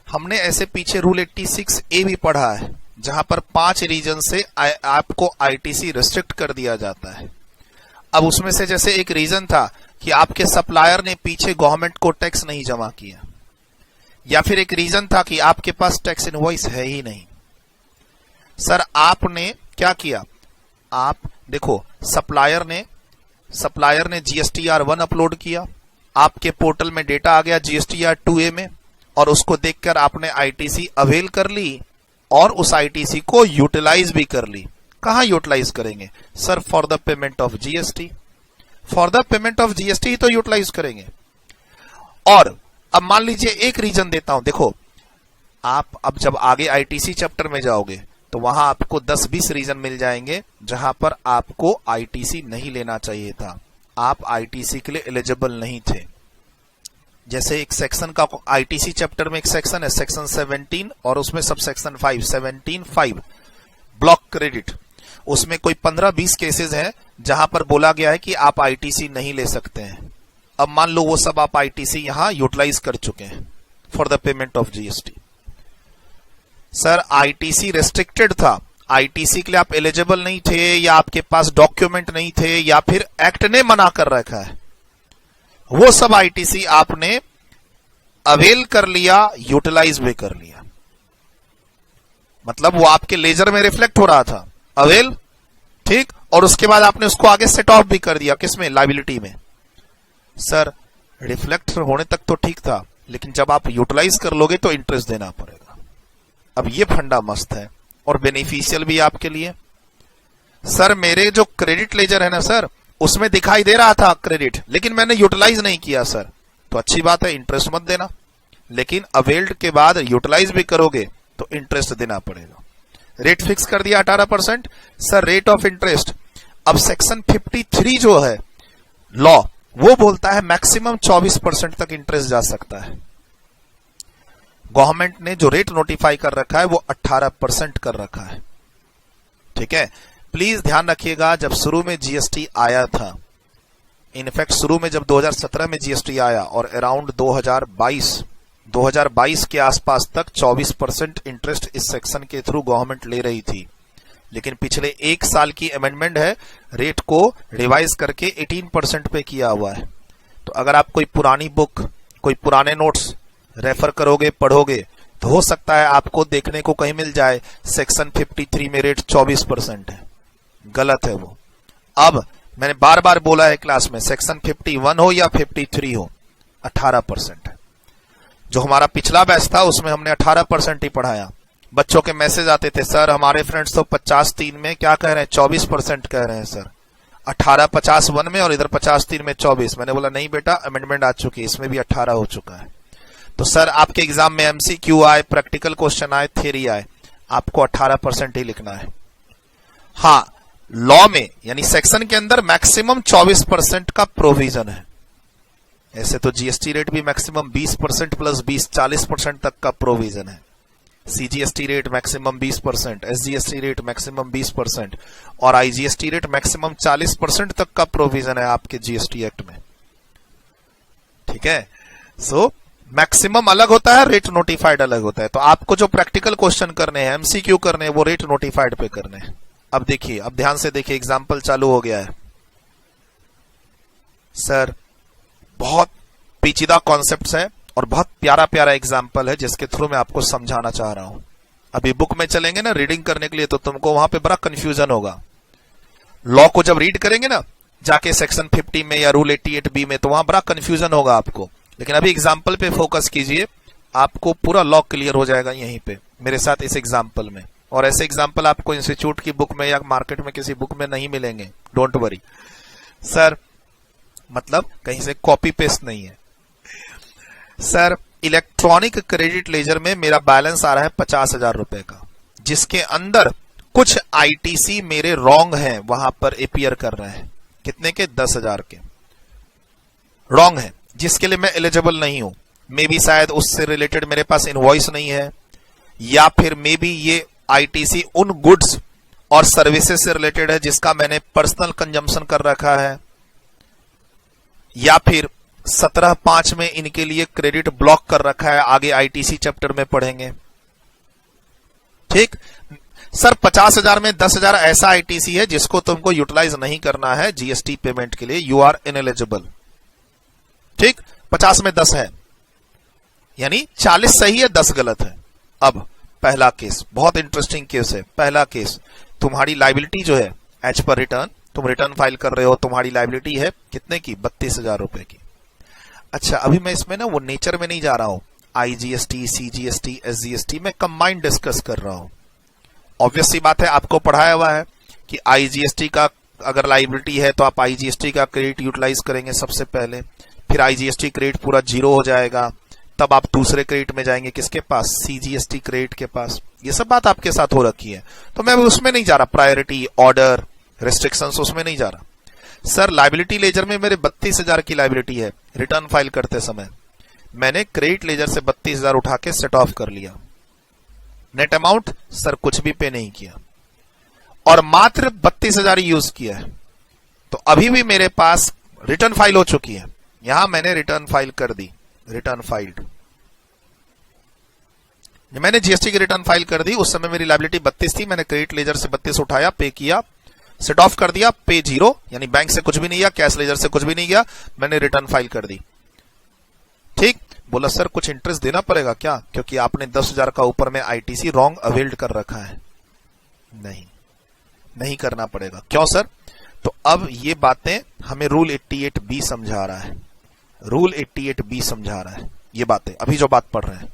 Speaker 1: हमने ऐसे पीछे रूल 86A भी पढ़ा है जहां पर 5 रीजन से आपको आईटीसी रिस्ट्रिक्ट कर दिया जाता है। अब उसमें से जैसे एक रीजन था कि आपके सप्लायर ने पीछे गवर्नमेंट को टैक्स नहीं जमा किया, या फिर एक रीजन था कि आपके पास टैक्स इनवॉइस है ही नहीं। सर आपने क्या किया, आप देखो सप्लायर ने GSTR 1 अपलोड किया, आपके पोर्टल में डेटा आ गया GSTR 2A में, और उसको देखकर आपने आईटीसी अवेल कर ली और उस आईटीसी को यूटिलाइज भी कर ली। कहां यूटिलाइज करेंगे sir, for the payment of GST. For the payment of GST ही तो यूटिलाइज करेंगे। और अब मान लीजिए एक रीजन देता हूं, देखो आप अब जब आगे आईटीसी चैप्टर में जाओगे तो वहां आपको 10-20 रीजन मिल जाएंगे जहां पर आपको आईटीसी नहीं लेना चाहिए था, आप आईटीसी के लिए एलिजिबल नहीं थे। जैसे एक सेक्शन का आईटीसी चैप्टर में एक सेक्शन है सेक्शन 17 और उसमें सब सेक्शन 17(5) ब्लॉक क्रेडिट, उसमें कोई 15-20 केसेस हैं जहां पर बोला गया है कि आप आईटीसी नहीं ले सकते हैं। अब मान लो वो सब आप आईटीसी यहां यूटिलाइज कर चुके हैं for the payment of GST. Sir ITC restricted था, आईटीसी के लिए आप एलिजिबल नहीं थे, या आपके पास डॉक्यूमेंट नहीं थे, या फिर एक्ट ने मना कर रखा है, वो सब आईटीसी आपने अवेल कर लिया, यूटिलाइज भी कर लिया। मतलब वो आपके लेजर में रिफ्लेक्ट हो रहा था, अवेल, ठीक, और उसके बाद आपने उसको आगे सेट ऑफ भी कर दिया, किसमें, लायबिलिटी में। सर रिफ्लेक्ट होने तक तो ठीक था, लेकिन जब आप यूटिलाइज कर लोगे तो इंटरेस्ट देना पड़ेगा। अब ये फंडा मस्त है और बेनिफिशियल भी आपके लिए। सर मेरे जो क्रेडिट लेजर है ना सर, उसमें दिखाई दे रहा था क्रेडिट, लेकिन मैंने यूटिलाइज नहीं किया सर, तो अच्छी बात है, इंटरेस्ट मत देना। लेकिन अवेल्ड के बाद यूटिलाइज भी करोगे तो इंटरेस्ट देना पड़ेगा। रेट फिक्स कर दिया 18%। सर रेट ऑफ इंटरेस्ट, अब सेक्शन 53 जो है लॉ, वो बोलता है मैक्सिमम 24% तक इंटरेस्ट जा सकता है। गवर्नमेंट ने जो रेट नोटिफाई कर रखा है वो 18% कर रखा है, ठीक है। प्लीज ध्यान रखिएगा, जब शुरू में जीएसटी आया था, इनफैक्ट शुरू में जब 2017 में जीएसटी आया और अराउंड 2022 के आसपास तक 24% इंटरेस्ट इस सेक्शन के थ्रू गवर्नमेंट ले रही थी। लेकिन पिछले 1 साल की अमेंडमेंट है, रेट को रिवाइज करके 18% पे किया हुआ है। तो अगर आप कोई पुरानी बुक, कोई पुराने नोट्स रेफर करोगे, पढ़ोगे, तो हो सकता है आपको देखने को कहीं मिल जाए सेक्शन 53 में रेट 24% है। गलत है वो। अब मैंने बार बार बोला है क्लास में, सेक्शन 51 हो या 53 हो, 18% है। जो हमारा पिछला बैच था उसमें हमने 18% ही पढ़ाया। बच्चों के मैसेज आते थे, सर हमारे फ्रेंड्स तो 50(3) में क्या कह रहे हैं, 24% कह रहे हैं सर, 18(50)(1) में और इधर 50(3) में 24। मैंने बोला नहीं बेटा, अमेंडमेंट आ चुकी है, इसमें भी 18 हो चुका है। तो सर आपके एग्जाम में एमसीक्यू आए, प्रैक्टिकल क्वेश्चन आए, थ्योरी आए, आपको 18% ही लिखना है। हाँ, लॉ में यानी सेक्शन के अंदर मैक्सिमम 24% का प्रोविजन है। ऐसे तो जीएसटी रेट भी मैक्सिमम 20% प्लस 20, 40% तक का प्रोविजन है। CGST rate maximum 20%, SGST rate maximum 20% और आईजीएसटी रेट मैक्सिमम 40% तक का प्रोविजन है आपके जीएसटी एक्ट में, ठीक है। सो मैक्सिमम अलग होता है, रेट नोटिफाइड अलग होता है। तो आपको जो प्रैक्टिकल क्वेश्चन करने हैं, एमसीक्यू करने हैं, वो रेट नोटिफाइड पे करने हैं। अब देखिए, अब ध्यान से देखिए, एग्जाम्पल चालू हो गया है। सर बहुत पेचीदा कॉन्सेप्ट्स है और बहुत प्यारा प्यारा एग्जाम्पल है जिसके थ्रू मैं आपको समझाना चाह रहा हूं। अभी बुक में चलेंगे ना रीडिंग करने के लिए, तो तुमको वहां पे बड़ा कंफ्यूजन होगा। लॉ को जब रीड करेंगे ना जाके सेक्शन 50 में या रूल 88B में, तो वहां बड़ा कंफ्यूजन होगा आपको। लेकिन अभी एग्जाम्पल पे फोकस कीजिए, आपको पूरा लॉ क्लियर हो जाएगा यहीं पे मेरे साथ इस एग्जाम्पल में। और ऐसे एग्जाम्पल आपको इंस्टीट्यूट की बुक में या मार्केट में किसी बुक में नहीं मिलेंगे, डोंट वरी। सर मतलब कहीं से कॉपी पेस्ट नहीं है। सर इलेक्ट्रॉनिक क्रेडिट लेजर में मेरा बैलेंस आ रहा है 50,000 रुपए का, जिसके अंदर कुछ आईटीसी मेरे रॉन्ग हैं, वहां पर अपीयर कर रहे हैं। कितने के? 10,000 के रॉन्ग है, जिसके लिए मैं एलिजिबल नहीं हूं। मे बी शायद उससे रिलेटेड मेरे पास इनवॉइस नहीं है, या फिर मे बी ये आईटीसी उन गुड्स और सर्विसेज से रिलेटेड है जिसका मैंने पर्सनल कंजम्पशन कर रखा है, या फिर 17(5) में इनके लिए क्रेडिट ब्लॉक कर रखा है, आगे आईटीसी चैप्टर में पढ़ेंगे। ठीक सर, 50,000 में 10,000 ऐसा आईटीसी है जिसको तुमको यूटिलाइज नहीं करना है जीएसटी पेमेंट के लिए, यू आर इनएलिजिबल। ठीक, 50 में 10 है, यानी 40 सही है, 10 गलत है। अब पहला केस बहुत इंटरेस्टिंग केस है। पहला केस, तुम्हारी लाइबिलिटी जो है एज पर रिटर्न, तुम रिटर्न फाइल कर रहे हो, तुम्हारी लाइबिलिटी है कितने की? 32,000 रुपए की। अच्छा, अभी मैं इसमें ना वो नेचर में नहीं जा रहा हूं, आईजीएसटी, सीजीएसटी, एसजीएसटी में कंबाइंड डिस्कस कर रहा हूं। ऑब्वियस सी बात है, आपको पढ़ाया हुआ है कि आईजीएसटी का अगर लाइबिलिटी है तो आप आईजीएसटी का क्रेडिट यूटिलाइज करेंगे सबसे पहले, फिर आईजीएसटी क्रेडिट पूरा 0 हो जाएगा, तब आप दूसरे क्रेडिट में जाएंगे, किसके पास? सीजीएसटी क्रेडिट के पास। ये सब बात आपके साथ हो रखी है, तो मैं उसमें नहीं जा रहा। प्रायोरिटी, ऑर्डर, रिस्ट्रिक्शंस, उसमें नहीं जा रहा। सर लाइबिलिटी लेजर में मेरे 32,000 की लाइबिलिटी है। रिटर्न फाइल करते समय मैंने क्रेडिट लेजर से 32,000 उठा के सेट ऑफ कर लिया। नेट अमाउंट सर कुछ भी पे नहीं किया, और मात्र 32,000 यूज किया है। तो अभी भी मेरे पास रिटर्न फाइल हो चुकी है। यहां मैंने रिटर्न फाइल कर दी, रिटर्न फाइल्ड, मैंने जीएसटी की रिटर्न फाइल कर दी। उस समय मेरी लाइबिलिटी 32 थी, मैंने क्रेडिट लेजर से 32 उठाया, पे किया, सेट ऑफ कर दिया, पे 0, यानी बैंक से कुछ भी नहीं गया, कैश लेजर से कुछ भी नहीं गया, मैंने रिटर्न फाइल कर दी। ठीक, बोला सर कुछ इंटरेस्ट देना पड़ेगा क्या, क्योंकि आपने 10,000 का ऊपर में आईटीसी रॉन्ग अवेल्ड कर रखा है। नहीं करना पड़ेगा। क्यों सर? तो अब ये बातें हमें रूल 88B समझा रहा है। रूल 88B समझा रहा है ये बातें, अभी जो बात पढ़ रहे हैं।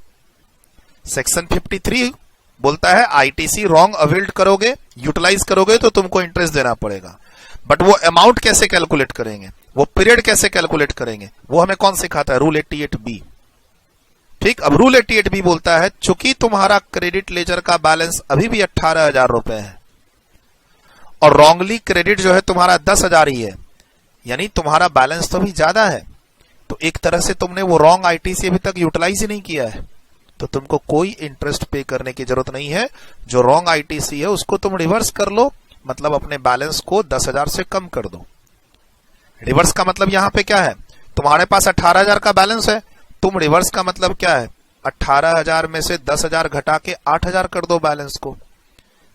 Speaker 1: सेक्शन 53 बोलता है आईटीसी रॉन्ग अवेल्ड करोगे, यूटिलाइज करोगे तो तुमको इंटरेस्ट देना पड़ेगा, बट वो अमाउंट कैसे कैलकुलेट करेंगे, वो पीरियड कैसे कैलकुलेट करेंगे, वो हमें कौन सिखाता है? Rule 88B। ठीक, अब रूल 88B बोलता है चूंकि तुम्हारा क्रेडिट लेजर का बैलेंस अभी भी 18,000 रुपए है और रॉन्गली क्रेडिट जो है तुम्हारा 10,000 ही है, यानी तुम्हारा बैलेंस तो भी ज्यादा है, तो एक तरह से तुमने वो रॉन्ग आईटीसी अभी तक यूटिलाइज ही नहीं किया है, तो तुमको कोई इंटरेस्ट पे करने की जरूरत नहीं है। जो रॉन्ग आईटीसी है उसको तुम रिवर्स कर लो, मतलब अपने बैलेंस को 10,000 से कम कर दो। रिवर्स का मतलब यहां पे क्या है? तुम्हारे पास 18,000 का बैलेंस है, तुम रिवर्स का मतलब क्या है? 18,000 में से 10,000 घटा के 8,000 कर दो बैलेंस को।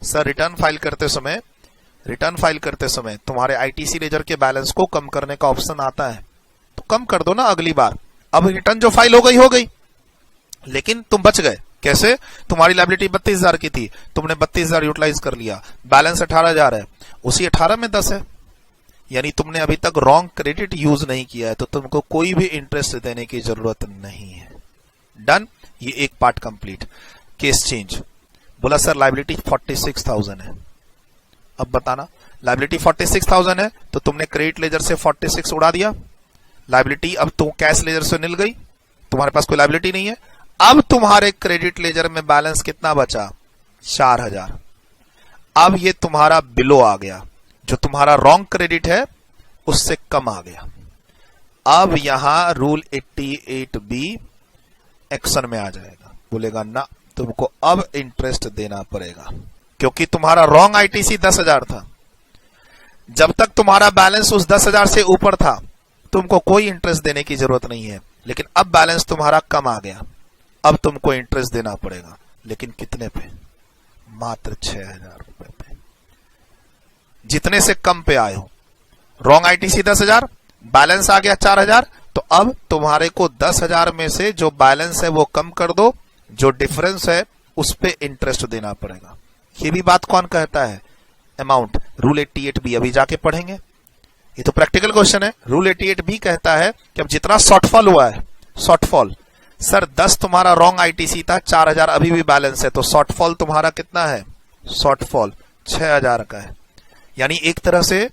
Speaker 1: सर रिटर्न फाइल करते समय तुम्हारे आईटीसी लेजर के बैलेंस को कम करने का ऑप्शन आता है, तो कम कर दो ना अगली बार। अब रिटर्न जो फाइल हो गई, लेकिन तुम बच गए। कैसे? तुम्हारी लायबिलिटी 32,000 की थी, तुमने 32,000 यूटिलाइज कर लिया, बैलेंस 18,000 है, उसी 18 में 10 है, यानी तुमने अभी तक रॉन्ग क्रेडिट यूज नहीं किया है, तो तुमको कोई भी इंटरेस्ट देने की जरूरत नहीं है। डन, ये एक पार्ट कंप्लीट। केस चेंज, बोला सर लायबिलिटी 46,000 है। अब बताना, लायबिलिटी 46,000 है तो तुमने क्रेडिट लेजर से 46 उड़ा दिया, लायबिलिटी अब तुम कैश लेजर से मिल गई, तुम्हारे पास कोई लायबिलिटी नहीं है। अब तुम्हारे क्रेडिट लेजर में बैलेंस कितना बचा? 4,000। अब ये तुम्हारा बिलो आ गया, जो तुम्हारा रॉन्ग क्रेडिट है उससे कम आ गया। अब यहां रूल 88B एक्शन में आ जाएगा, बोलेगा ना तुमको अब इंटरेस्ट देना पड़ेगा, क्योंकि तुम्हारा रॉन्ग आईटीसी 10,000 था। जब तक तुम्हारा बैलेंस उस 10,000 से ऊपर था तुमको कोई इंटरेस्ट देने की जरूरत नहीं है, लेकिन अब बैलेंस तुम्हारा कम आ गया, अब तुमको इंटरेस्ट देना पड़ेगा। लेकिन कितने पे? मात्र 6,000 रुपए पे, जितने से कम पे आए हो। रॉन्ग आईटीसी 10,000, बैलेंस आ गया 4,000, तो अब तुम्हारे को 10,000 में से जो बैलेंस है वो कम कर दो, जो डिफरेंस है उस पे इंटरेस्ट देना पड़ेगा। ये भी बात कौन कहता है? अमाउंट, रूल 88B अभी जाके पढ़ेंगे, ये तो प्रैक्टिकल क्वेश्चन है। रूल 88B कहता है कि अब जितना शॉर्टफॉल हुआ है, शॉर्टफॉल सर 10 तुम्हारा रॉन्ग आईटीसी था, 4,000 अभी भी बैलेंस है, तो शॉर्टफॉल तुम्हारा कितना है? शॉर्टफॉल 6000 का है, यानी एक तरह से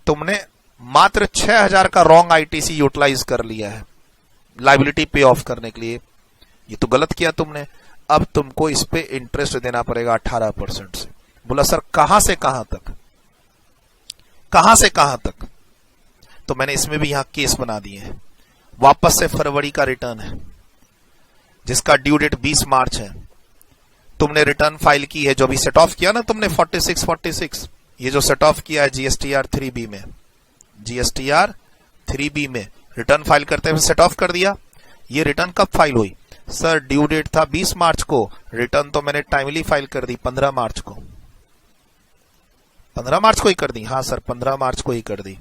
Speaker 1: तुमने मात्र 6000 का रॉन्ग आईटीसी यूटिलाइज कर लिया है लाइबिलिटी पे ऑफ करने के लिए। ये तो गलत किया तुमने। अब तुमको इस पे इंटरेस्ट देना पड़ेगा 18% से। बोला सर कहां से कहां तक, कहां से कहां तक? तो मैंने इसमें भी यहां केस बना दिए हैं। वापस से फरवरी का रिटर्न है जिसका ड्यू डेट 20 मार्च है। तुमने रिटर्न फाइल की है, जो भी सेट ऑफ किया ना तुमने 46, ये जो सेट ऑफ किया है जीएसटीआर 3B में, जीएसटीआर 3B में रिटर्न फाइल करते हुए सेट ऑफ कर दिया। ये रिटर्न कब फाइल हुई? सर ड्यू डेट था 20 मार्च को, रिटर्न तो मैंने टाइमली फाइल कर दी 15 मार्च को। 15 मार्च को ही कर दी? हाँ सर 15 मार्च को ही कर दी।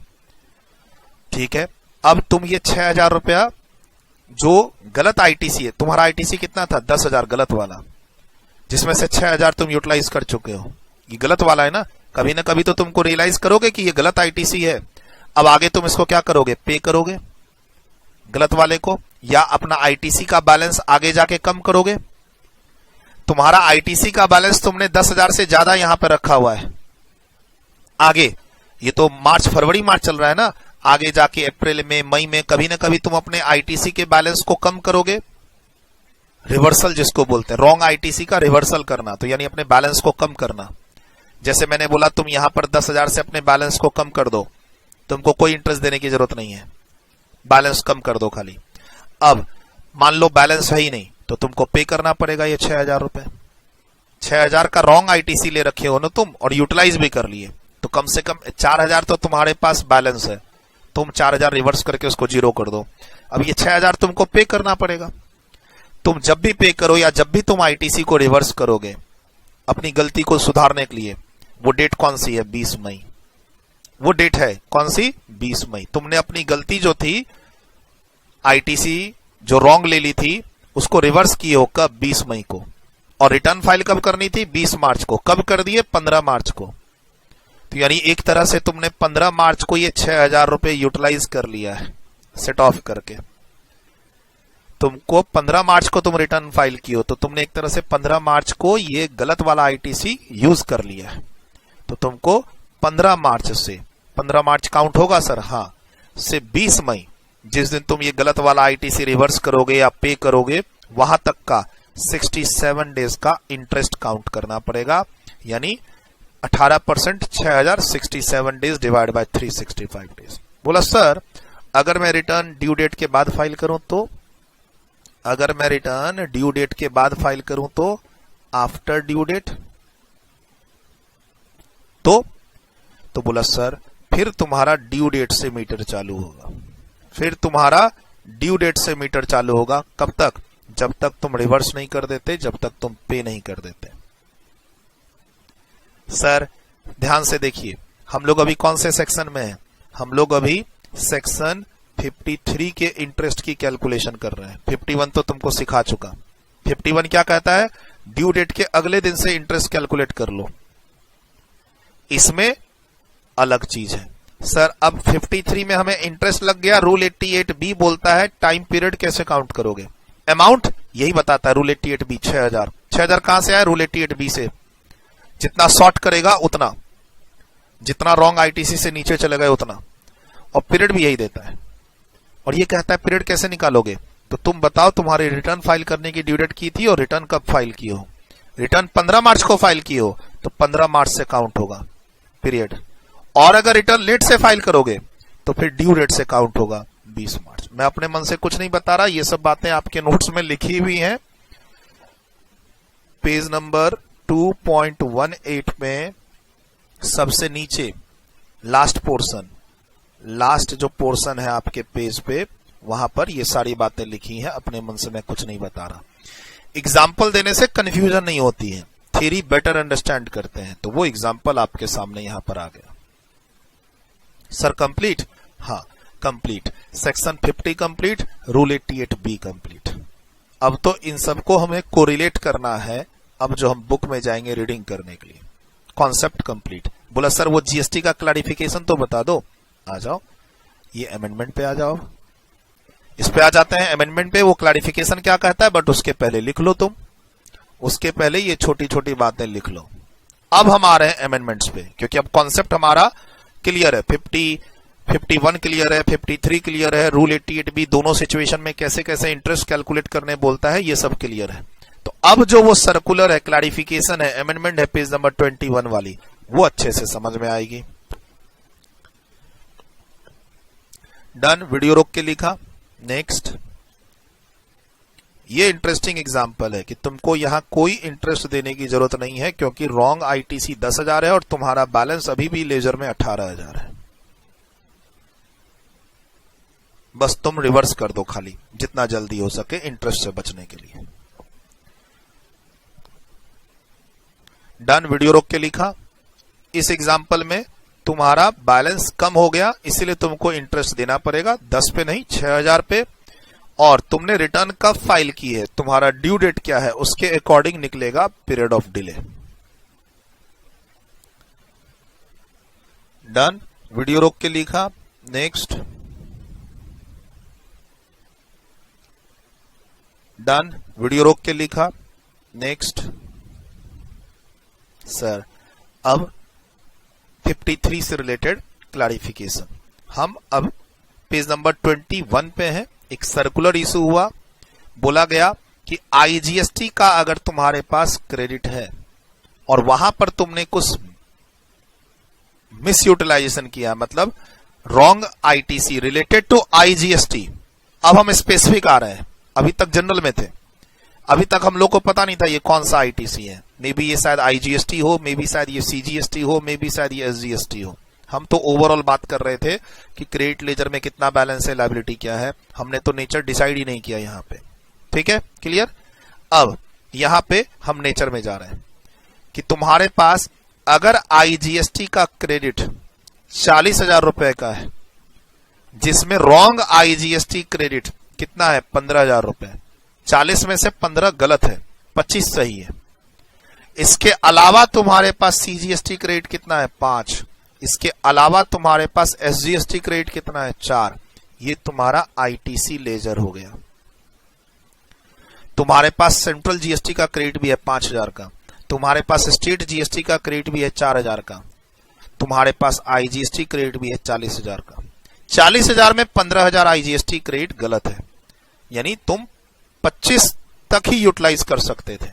Speaker 1: ठीक है, अब तुम ये 6000 रुपया जो गलत आईटीसी है, तुम्हारा आईटीसी कितना था? 10,000 गलत वाला, जिसमें से 6000 तुम यूटिलाइज कर चुके हो। ये गलत वाला है ना, कभी ना कभी तो तुमको रियलाइज करोगे कि ये गलत आईटीसी है। अब आगे तुम इसको क्या करोगे? पे करोगे गलत वाले को, या अपना आईटीसी का बैलेंस आगे जाके कम करोगे। तुम्हारा आईटीसी का बैलेंस तुमने 10,000 से ज्यादा यहां पर रखा हुआ है। आगे ये तो फरवरी मार्च चल रहा है ना, आगे जाके अप्रैल में, मई में कभी ना कभी तुम अपने आईटीसी के बैलेंस को कम करोगे। रिवर्सल जिसको बोलते हैं, रॉन्ग आईटीसी का रिवर्सल करना, तो यानी अपने बैलेंस को कम करना। जैसे मैंने बोला तुम यहां पर 10,000 से अपने बैलेंस को कम कर दो, तुमको कोई इंटरेस्ट देने की जरूरत नहीं है, बैलेंस कम कर दो खाली। अब मान लो बैलेंस है ही नहीं, तो तुमको पे करना पड़ेगा ये 6000 रुपए। 6000 का रॉन्ग आईटीसी ले रखे हो ना तुम, और यूटिलाइज भी कर लिए, तो कम से कम 4000 तो तुम्हारे पास बैलेंस है। तुम 4000 रिवर्स करके उसको जीरो कर दो। अब ये 6000 तुमको पे करना पड़ेगा। तुम जब भी पे करो या जब भी तुम आईटीसी को रिवर्स करोगे अपनी गलती को सुधारने के लिए, वो डेट कौन सी है? 20 मई। वो डेट है कौन सी? 20 मई। तुमने अपनी गलती जो थी, आईटीसी जो रॉन्ग ले ली थी, उसको रिवर्स किए हो कब? 20 मई को। और रिटर्न फाइल कब करनी थी? 20 मार्च को। कब कर दिए? 15 मार्च को। तो यानी एक तरह से तुमने 15 मार्च को ये 6000 रुपए यूटिलाइज कर लिया है सेट ऑफ करके। तुमको 15 मार्च को तुम रिटर्न फाइल की हो, तो तुमने एक तरह से 15 मार्च को ये गलत वाला आईटीसी यूज कर लिया है। तो तुमको 15 मार्च से, 15 मार्च काउंट होगा सर? हाँ, से 20 मई जिस दिन तुम ये गलत वाला आईटीसी रिवर्स करोगे या पे करोगे, वहां तक का 67 डेज का इंटरेस्ट काउंट करना पड़ेगा। यानी 18% 6000, 67 डेज डिवाइड बाय 365 डेज। बोला सर अगर मैं रिटर्न ड्यू डेट के बाद फाइल करूं तो? अगर मैं रिटर्न ड्यू डेट के बाद फाइल करूं तो आफ्टर ड्यू डेट तो बोला सर फिर तुम्हारा ड्यू डेट से मीटर चालू होगा। फिर तुम्हारा ड्यू डेट से मीटर चालू होगा। कब तक? जब तक तुम रिवर्स नहीं कर देते, जब तक तुम पे नहीं कर देते। सर ध्यान से देखिए, हम लोग अभी कौन से सेक्शन में हैं? हम लोग अभी सेक्शन 53 के इंटरेस्ट की कैलकुलेशन कर रहे हैं। 51 तो तुमको सिखा चुका। 51 क्या कहता है? ड्यू डेट के अगले दिन से इंटरेस्ट कैलकुलेट कर लो। इसमें अलग चीज है सर। अब 53 में हमें इंटरेस्ट लग गया, रूल 88B बोलता है टाइम पीरियड कैसे काउंट करोगे। अमाउंट यही बताता है रूल 88B 6000। 6000 कहां से आया? रूल 88B से। जितना शॉर्ट करेगा उतना, जितना रॉन्ग आईटीसी से नीचे चले गए उतना, और पीरियड भी यही देता है। और ये कहता है पीरियड कैसे निकालोगे? तो तुम बताओ तुम्हारी रिटर्न फाइल करने की ड्यू डेट की थी और रिटर्न कब फाइल की हो। रिटर्न 15 मार्च को फाइल की हो तो 15 मार्च से काउंट होगा पीरियड। और अगर रिटर्न लेट से फाइल करोगे तो फिर ड्यू डेट से काउंट होगा 20 मार्च। मैं अपने मन से कुछ नहीं बता रहा, ये सब बातें आपके नोट्स में लिखी हुई हैं। पेज नंबर 2.18 में सबसे नीचे लास्ट पोर्शन, लास्ट जो पोर्शन है आपके पेज पे, वहां पर ये सारी बातें लिखी हैं। अपने मन से मैं कुछ नहीं बता रहा। एग्जाम्पल देने से कंफ्यूजन नहीं होती है, थ्योरी बेटर अंडरस्टैंड करते हैं। तो वो एग्जाम्पल आपके सामने यहां पर आ गया। Sir complete? हाँ complete. Section 50 complete, rule 88B complete. अब तो इन सबको हमें कोरिलेट करना है। अब जो हम बुक में जाएंगे रीडिंग करने के लिए, कॉन्सेप्ट कंप्लीट। बोला सर वो जीएसटी का क्लैरिफिकेशन तो बता दो। आ जाओ, ये अमेंडमेंट पे आ जाओ। इस पे आ जाते हैं अमेंडमेंट पे। वो क्लैरिफिकेशन क्या कहता है, बट उसके पहले लिख लो तुम। उसके पहले ये छोटी छोटी बातें लिख लो। अब हम आ रहे हैं अमेंडमेंट्स पे, क्योंकि अब कॉन्सेप्ट हमारा क्लियर है। 51 क्लियर है, 53 क्लियर है, रूल 88B दोनों सिचुएशन में कैसे कैसे इंटरेस्ट कैलकुलेट करने बोलता है, ये सब क्लियर है। तो अब जो वो सर्कुलर है, क्लैरिफिकेशन है, अमेंडमेंट है पेज नंबर 21 वाली, वो अच्छे से समझ में आएगी। डन, वीडियो रोक के लिखा। नेक्स्ट, ये इंटरेस्टिंग एग्जांपल है कि तुमको यहां कोई इंटरेस्ट देने की जरूरत नहीं है, क्योंकि रॉन्ग आईटीसी 10,000 है और तुम्हारा बैलेंस अभी भी लेजर में 18,000 है। बस तुम रिवर्स कर दो खाली, जितना जल्दी हो सके इंटरेस्ट से बचने के लिए। डन, वीडियो रोक के लिखा। इस एग्जांपल में तुम्हारा बैलेंस कम हो गया, इसीलिए तुमको इंटरेस्ट देना पड़ेगा 10 पे नहीं 6,000 पे, और तुमने रिटर्न कब फाइल की है, तुम्हारा ड्यू डेट क्या है, उसके अकॉर्डिंग निकलेगा period of delay. Done, video रोक के लिखा। नेक्स्ट, डन, वीडियो रोक के लिखा। नेक्स्ट सर, अब 53 से रिलेटेड क्लैरिफिकेशन। हम अब पेज नंबर 21 पे हैं। एक सर्कुलर इशू हुआ, बोला गया कि आईजीएसटी का अगर तुम्हारे पास क्रेडिट है और वहां पर तुमने कुछ मिस यूटिलाइजेशन किया, मतलब wrong ITC related to IGST. अब हम स्पेसिफिक आ रहे हैं, अभी तक जनरल में थे, अभी तक हम लोग को पता नहीं था ये कौन सा आईटीसी है। मे बी ये शायद आईजीएसटी हो, मे बी शायद ये सीजीएसटी हो, मे बी शायद ये एसजीएसटी हो। हम तो ओवरऑल बात कर रहे थे कि क्रेडिट लेजर में कितना बैलेंस है, लायबिलिटी क्या है, हमने तो नेचर डिसाइड ही नहीं किया यहां पे। ठीक है, क्लियर। अब यहां पे हम नेचर में जा रहे हैं कि तुम्हारे पास अगर आईजीएसटी का क्रेडिट 40,000 रुपए का है, जिसमें रॉन्ग आईजीएसटी क्रेडिट कितना है 15,000 रुपए, 40 में से 15 गलत है, 25 सही है। इसके अलावा तुम्हारे पास सीजीएसटी क्रेडिट कितना है 5, इसके अलावा तुम्हारे पास एसजीएसटी क्रेडिट कितना है 4। ये तुम्हारा आईटीसी लेजर हो गया। तुम्हारे पास सेंट्रल जीएसटी का क्रेडिट भी है 5,000 का, तुम्हारे पास स्टेट जीएसटी का क्रेडिट भी है 4,000 का, तुम्हारे पास आईजीएसटी क्रेडिट भी है 40,000 का। 40,000 में 15,000 आईजीएसटी क्रेडिट गलत है, यानी तुम 25 तक ही यूटिलाइज कर सकते थे।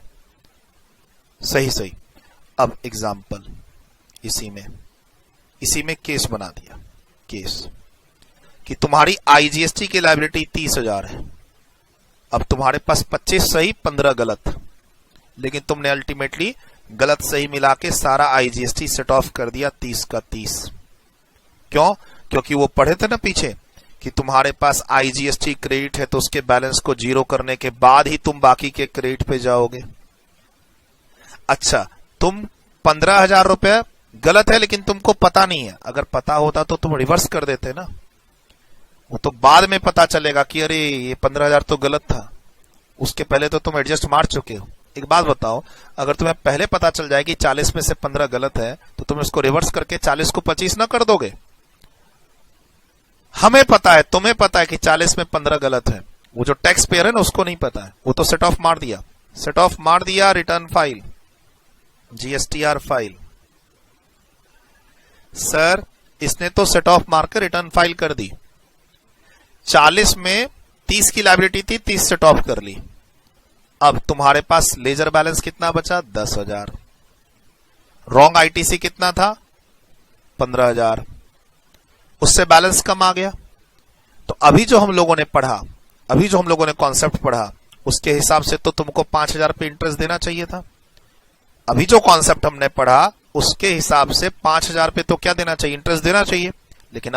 Speaker 1: सही। अब एग्जाम्पल, इसी में केस बना दिया, केस कि तुम्हारी आईजीएसटी की लायबिलिटी 30,000 है। अब तुम्हारे पास 25 सही 15 गलत, लेकिन तुमने अल्टीमेटली गलत सही मिला के सारा आईजीएसटी सेट ऑफ कर दिया 30 का 30। क्यों? क्योंकि वो पढ़े थे ना पीछे कि तुम्हारे पास आईजीएसटी क्रेडिट है तो उसके बैलेंस को जीरो करने के बाद ही तुम बाकी के क्रेडिट पे जाओगे। अच्छा, तुम 15,000 रुपए गलत है लेकिन तुमको पता नहीं है, अगर पता होता तो तुम रिवर्स कर देते ना, वो तो बाद में पता चलेगा कि अरे ये 15,000 तो गलत था, उसके पहले तो तुम एडजस्ट मार चुके हो। एक बात बताओ, अगर तुम्हें पहले पता चल जाए कि 40 में से 15 गलत है तो तुम इसको रिवर्स करके 40 को 25 ना कर दोगे? हमें पता है, तुम्हें पता है कि 40 में 15 गलत है, वो जो टैक्स पेयर है ना उसको नहीं पता है, वो तो सेट ऑफ मार दिया, return file, GSTR file. Sir, इसने तो सेट ऑफ मारकर रिटर्न फाइल कर दी, 40 में 30 की लायबिलिटी थी, 30 सेट ऑफ कर ली। अब तुम्हारे पास लेजर बैलेंस कितना बचा? 10,000। रॉन्ग आईटीसी कितना था? 15,000। उससे बैलेंस कम आ गया। तो अभी जो हम लोगों ने कॉन्सेप्ट पढ़ा, उसके हिसाब से तो तुमको 5,000 पे इंटरेस्ट देना चाहिए था। अभी जो कॉन्सेप्ट हमने पढ़ा उसके हिसाब से 5,000 पे तो क्या देना चाहिए? इंटरेस्ट देना चाहिए। लेकिन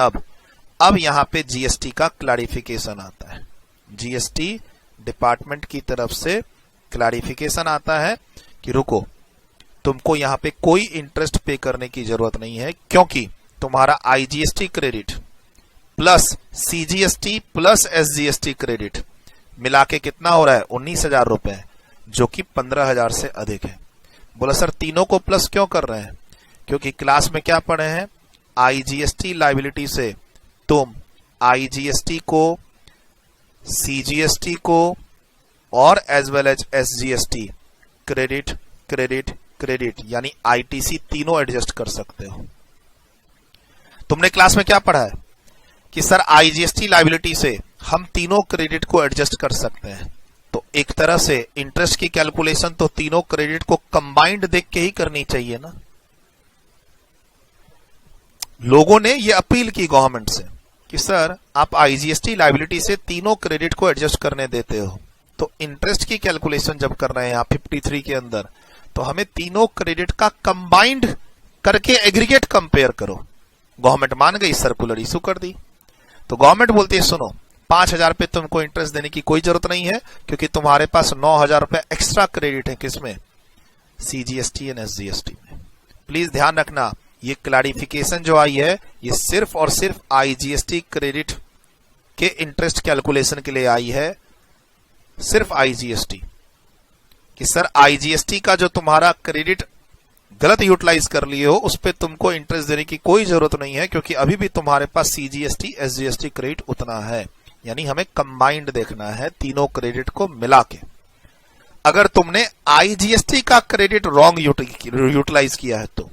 Speaker 1: अब यहां पे जीएसटी का क्लैरिफिकेशन आता है, जीएसटी डिपार्टमेंट की तरफ से क्लैरिफिकेशन आता है कि रुको, तुमको यहां पे कोई इंटरेस्ट पे करने की जरूरत नहीं है, क्योंकि तुम्हारा IGST credit plus CGST plus SGST credit मिला के कितना हो रहा है? 19,000 रुपए, जो कि 15,000 से अधिक है। बोला सर तीनों को प्लस क्यों कर रहे हैं? क्योंकि क्लास में क्या पढ़े हैं, आईजीएसटी लायबिलिटी से तुम आईजीएसटी को, सीजीएसटी को और as well as SGST credit credit credit यानी आईटीसी तीनों एडजस्ट कर सकते हो। तुमने क्लास में क्या पढ़ा है कि सर आईजीएसटी लायबिलिटी से हम तीनों क्रेडिट को एडजस्ट कर सकते हैं। तो एक तरह से इंटरेस्ट की कैलकुलेशन तो तीनों क्रेडिट को कंबाइंड देख के ही करनी चाहिए ना। लोगों ने ये अपील की गवर्नमेंट से कि सर आप आईजीएसटी लायबिलिटी से तीनों क्रेडिट को एडजस्ट करने देते हो, तो इंटरेस्ट की कैलकुलेशन जब कर रहे हैं आप 53 के अंदर, तो हमें तीनों क्रेडिट का कंबाइंड करके एग्रीगेट कंपेयर करो। गवर्नमेंट मान गई, सर्कुलर इशू कर दी। तो गवर्नमेंट बोलती है सुनो 5,000 पे तुमको इंटरेस्ट देने की कोई जरूरत नहीं है, क्योंकि तुम्हारे पास 9,000 रुपए एक्स्ट्रा क्रेडिट है। किसमें? सीजीएसटी एंड एसजीएसटी में। प्लीज ध्यान रखना, ये क्लैरिफिकेशन जो आई है ये सिर्फ और सिर्फ आईजीएसटी क्रेडिट के इंटरेस्ट कैलकुलेशन के लिए आई है, सिर्फ आईजीएसटी। कि सर आईजीएसटी का जो तुम्हारा क्रेडिट गलत यूटिलाइज कर लिए हो उस पे तुमको इंटरेस्ट देने की कोई जरूरत नहीं है, क्योंकि अभी भी तुम्हारे पास सीजीएसटी एसजीएसटी क्रेडिट उतना है। यानी हमें कंबाइंड देखना है तीनों क्रेडिट को मिला के। अगर तुमने आईजीएसटी का क्रेडिट रॉन्ग यूटिलाइज किया है तो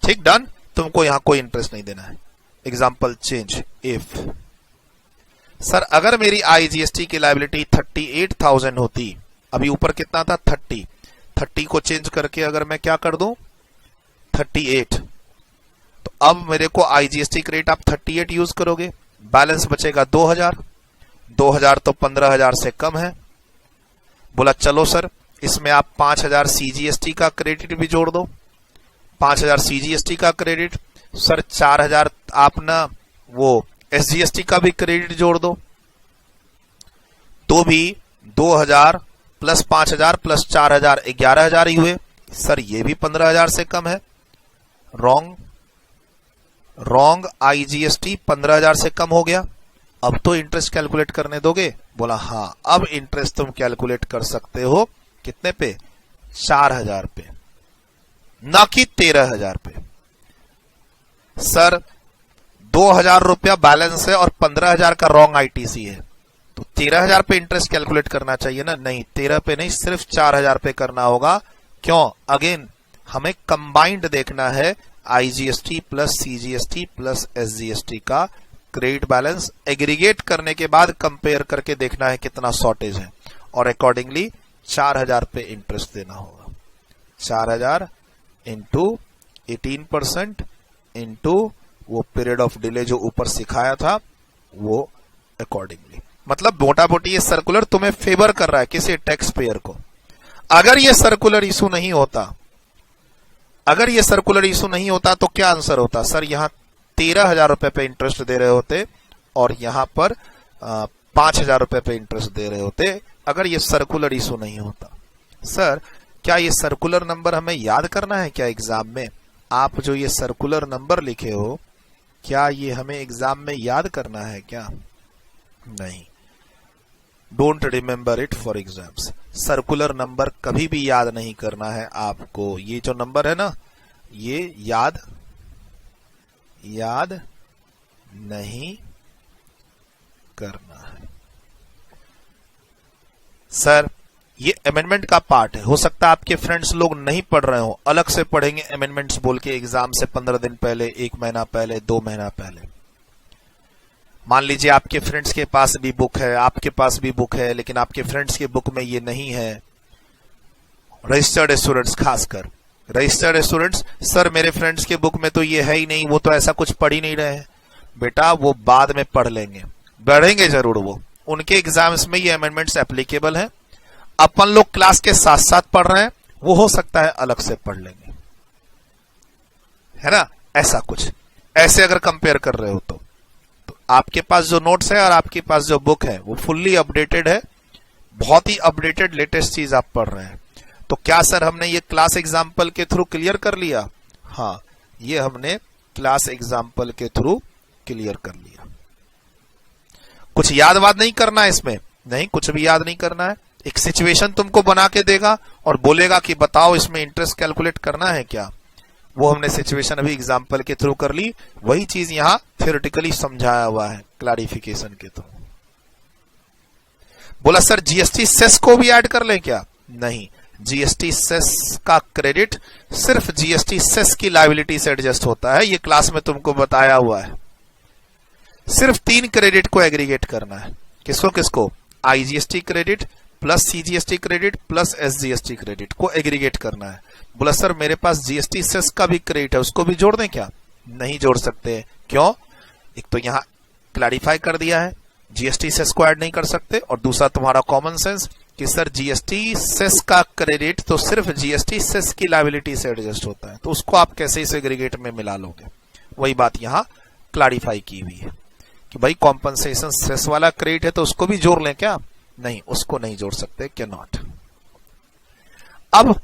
Speaker 1: ठीक, डन, तुमको यहां कोई इंटरेस्ट नहीं देना है। Example change. इफ सर अगर मेरी आईजीएसटी की लायबिलिटी 38,000 होती, अभी ऊपर कितना था 30 को चेंज करके अगर मैं क्या कर दूं 38, तो अब मेरे को आईजीएसटी क्रेडिट आप 38 यूज करोगे, बैलेंस बचेगा 2,000 तो 15,000 से कम है। बोला चलो सर इसमें आप 5,000 सीजीएसटी का क्रेडिट भी जोड़ दो, 5,000 सीजीएसटी का क्रेडिट, सर 4,000 आप ना वो एसजीएसटी का भी क्रेडिट जोड़ दो, तो भी 2,000 प्लस 5,000 प्लस 4,000 11,000 ही हुए। सर ये भी 15,000 से कम है। रॉन्ग आईजीएसटी 15,000 से कम हो गया। अब तो इंटरेस्ट कैलकुलेट करने दोगे? बोला हाँ, अब इंटरेस्ट तुम कैलकुलेट कर सकते हो। कितने पे? 4,000 पे, ना कि 13,000 पे। सर 2,000 रुपया बैलेंस है और 15,000 का रॉन्ग आईटीसी है, तो 13,000 पे इंटरेस्ट कैलकुलेट करना चाहिए ना। नहीं, 13 पे नहीं, सिर्फ 4,000 पे करना होगा। क्यों? अगेन हमें कंबाइंड देखना है IGST plus CGST plus SGST का क्रेडिट बैलेंस। एग्रीगेट करने के बाद कंपेयर करके देखना है कितना शॉर्टेज है, और अकॉर्डिंगली 4,000 पे इंटरेस्ट देना होगा। 4,000 इंटू 18% इंटू वो पीरियड ऑफ डिले जो ऊपर सिखाया था वो अकॉर्डिंगली। मतलब मोटा मोटी ये सर्कुलर तुम्हें फेवर कर रहा है, किसी टैक्स पेयर को। अगर ये सर्कुलर इशू नहीं होता, अगर ये सर्कुलर इशू नहीं होता तो क्या आंसर होता? सर यहां 13,000 रुपए पे इंटरेस्ट दे रहे होते और यहां पर 5,000 रुपए पे इंटरेस्ट दे रहे होते, अगर ये सर्कुलर इशू नहीं होता। सर क्या ये सर्कुलर नंबर हमें याद करना है क्या एग्जाम में? आप जो ये सर्कुलर नंबर लिखे हो, क्या ये हमें एग्जाम में याद करना है क्या? नहीं, don't remember it for exams. Circular number कभी भी याद नहीं करना है आपको। ये जो नंबर है ना, ये याद नहीं करना है। सर ये अमेंडमेंट का पार्ट है, हो सकता है आपके फ्रेंड्स लोग नहीं पढ़ रहे हो, अलग से पढ़ेंगे अमेंडमेंट्स बोल के एग्जाम से 15 दिन पहले, 1 महीना पहले, 2 महीना पहले। मान लीजिए आपके फ्रेंड्स के पास भी बुक है, आपके पास भी बुक है, लेकिन आपके फ्रेंड्स के बुक में ये नहीं है। रजिस्टर्ड स्टूडेंट्स, खासकर रजिस्टर्ड स्टूडेंट्स, सर मेरे फ्रेंड्स के बुक में तो ये है ही नहीं, वो तो ऐसा कुछ पढ़ ही नहीं रहे हैं। बेटा वो बाद में पढ़ लेंगे, बढ़ेंगे जरूर वो, उनके एग्जाम्स में ये अमेंडमेंट्स एप्लीकेबल है। अपन लोग क्लास के साथ साथ पढ़ रहे हैं, वो हो सकता है अलग से पढ़ लेंगे, है ना। ऐसा कुछ, ऐसे अगर कंपेयर कर रहे हो तो आपके पास जो नोट्स है और आपके पास जो बुक है वो फुल्ली अपडेटेड है, बहुत ही अपडेटेड लेटेस्ट चीज आप पढ़ रहे हैं। तो क्या सर हमने ये क्लास एग्जाम्पल के थ्रू क्लियर कर लिया? हाँ, ये हमने क्लास एग्जाम्पल के थ्रू क्लियर कर लिया। कुछ याद वाद नहीं करना है इसमें, नहीं कुछ भी याद नहीं करना है। एक सिचुएशन तुमको बना के देगा और बोलेगा कि बताओ इसमें इंटरेस्ट कैलकुलेट करना है क्या। वो हमने सिचुएशन अभी एग्जाम्पल के थ्रू कर ली, वही चीज यहां थ्योरेटिकली समझाया हुआ है क्लैरिफिकेशन के थ्रू। बोला सर जीएसटी सेस को भी ऐड कर लें क्या? नहीं, जीएसटी सेस का क्रेडिट सिर्फ जीएसटी सेस की लायबिलिटी से एडजस्ट होता है। ये क्लास में तुमको बताया हुआ है। सिर्फ 3 क्रेडिट को एग्रीगेट करना है। किसको किसको? IGST credit plus CGST credit plus SGST credit को एग्रीगेट करना है। बोला सर मेरे पास जीएसटी सेस का भी क्रेडिट है, उसको भी जोड़ दें क्या? नहीं जोड़ सकते। क्यों? एक तो यहां क्लैरिफाई कर दिया है जीएसटी सेस को ऐड नहीं कर सकते, और दूसरा तुम्हारा कॉमन सेंस कि सर जीएसटी सेस का क्रेडिट तो सिर्फ जीएसटी सेस की लायबिलिटी से एडजस्ट होता है, तो उसको आप कैसे इस एग्रीगेट में मिला लोगे? वही बात यहां क्लैरिफाई की हुई है कि भाई कॉम्पनसेशन सेस वाला क्रेडिट है तो उसको भी जोड़ लें क्या? नहीं, उसको नहीं जोड़ सकते, कैन नॉट। अब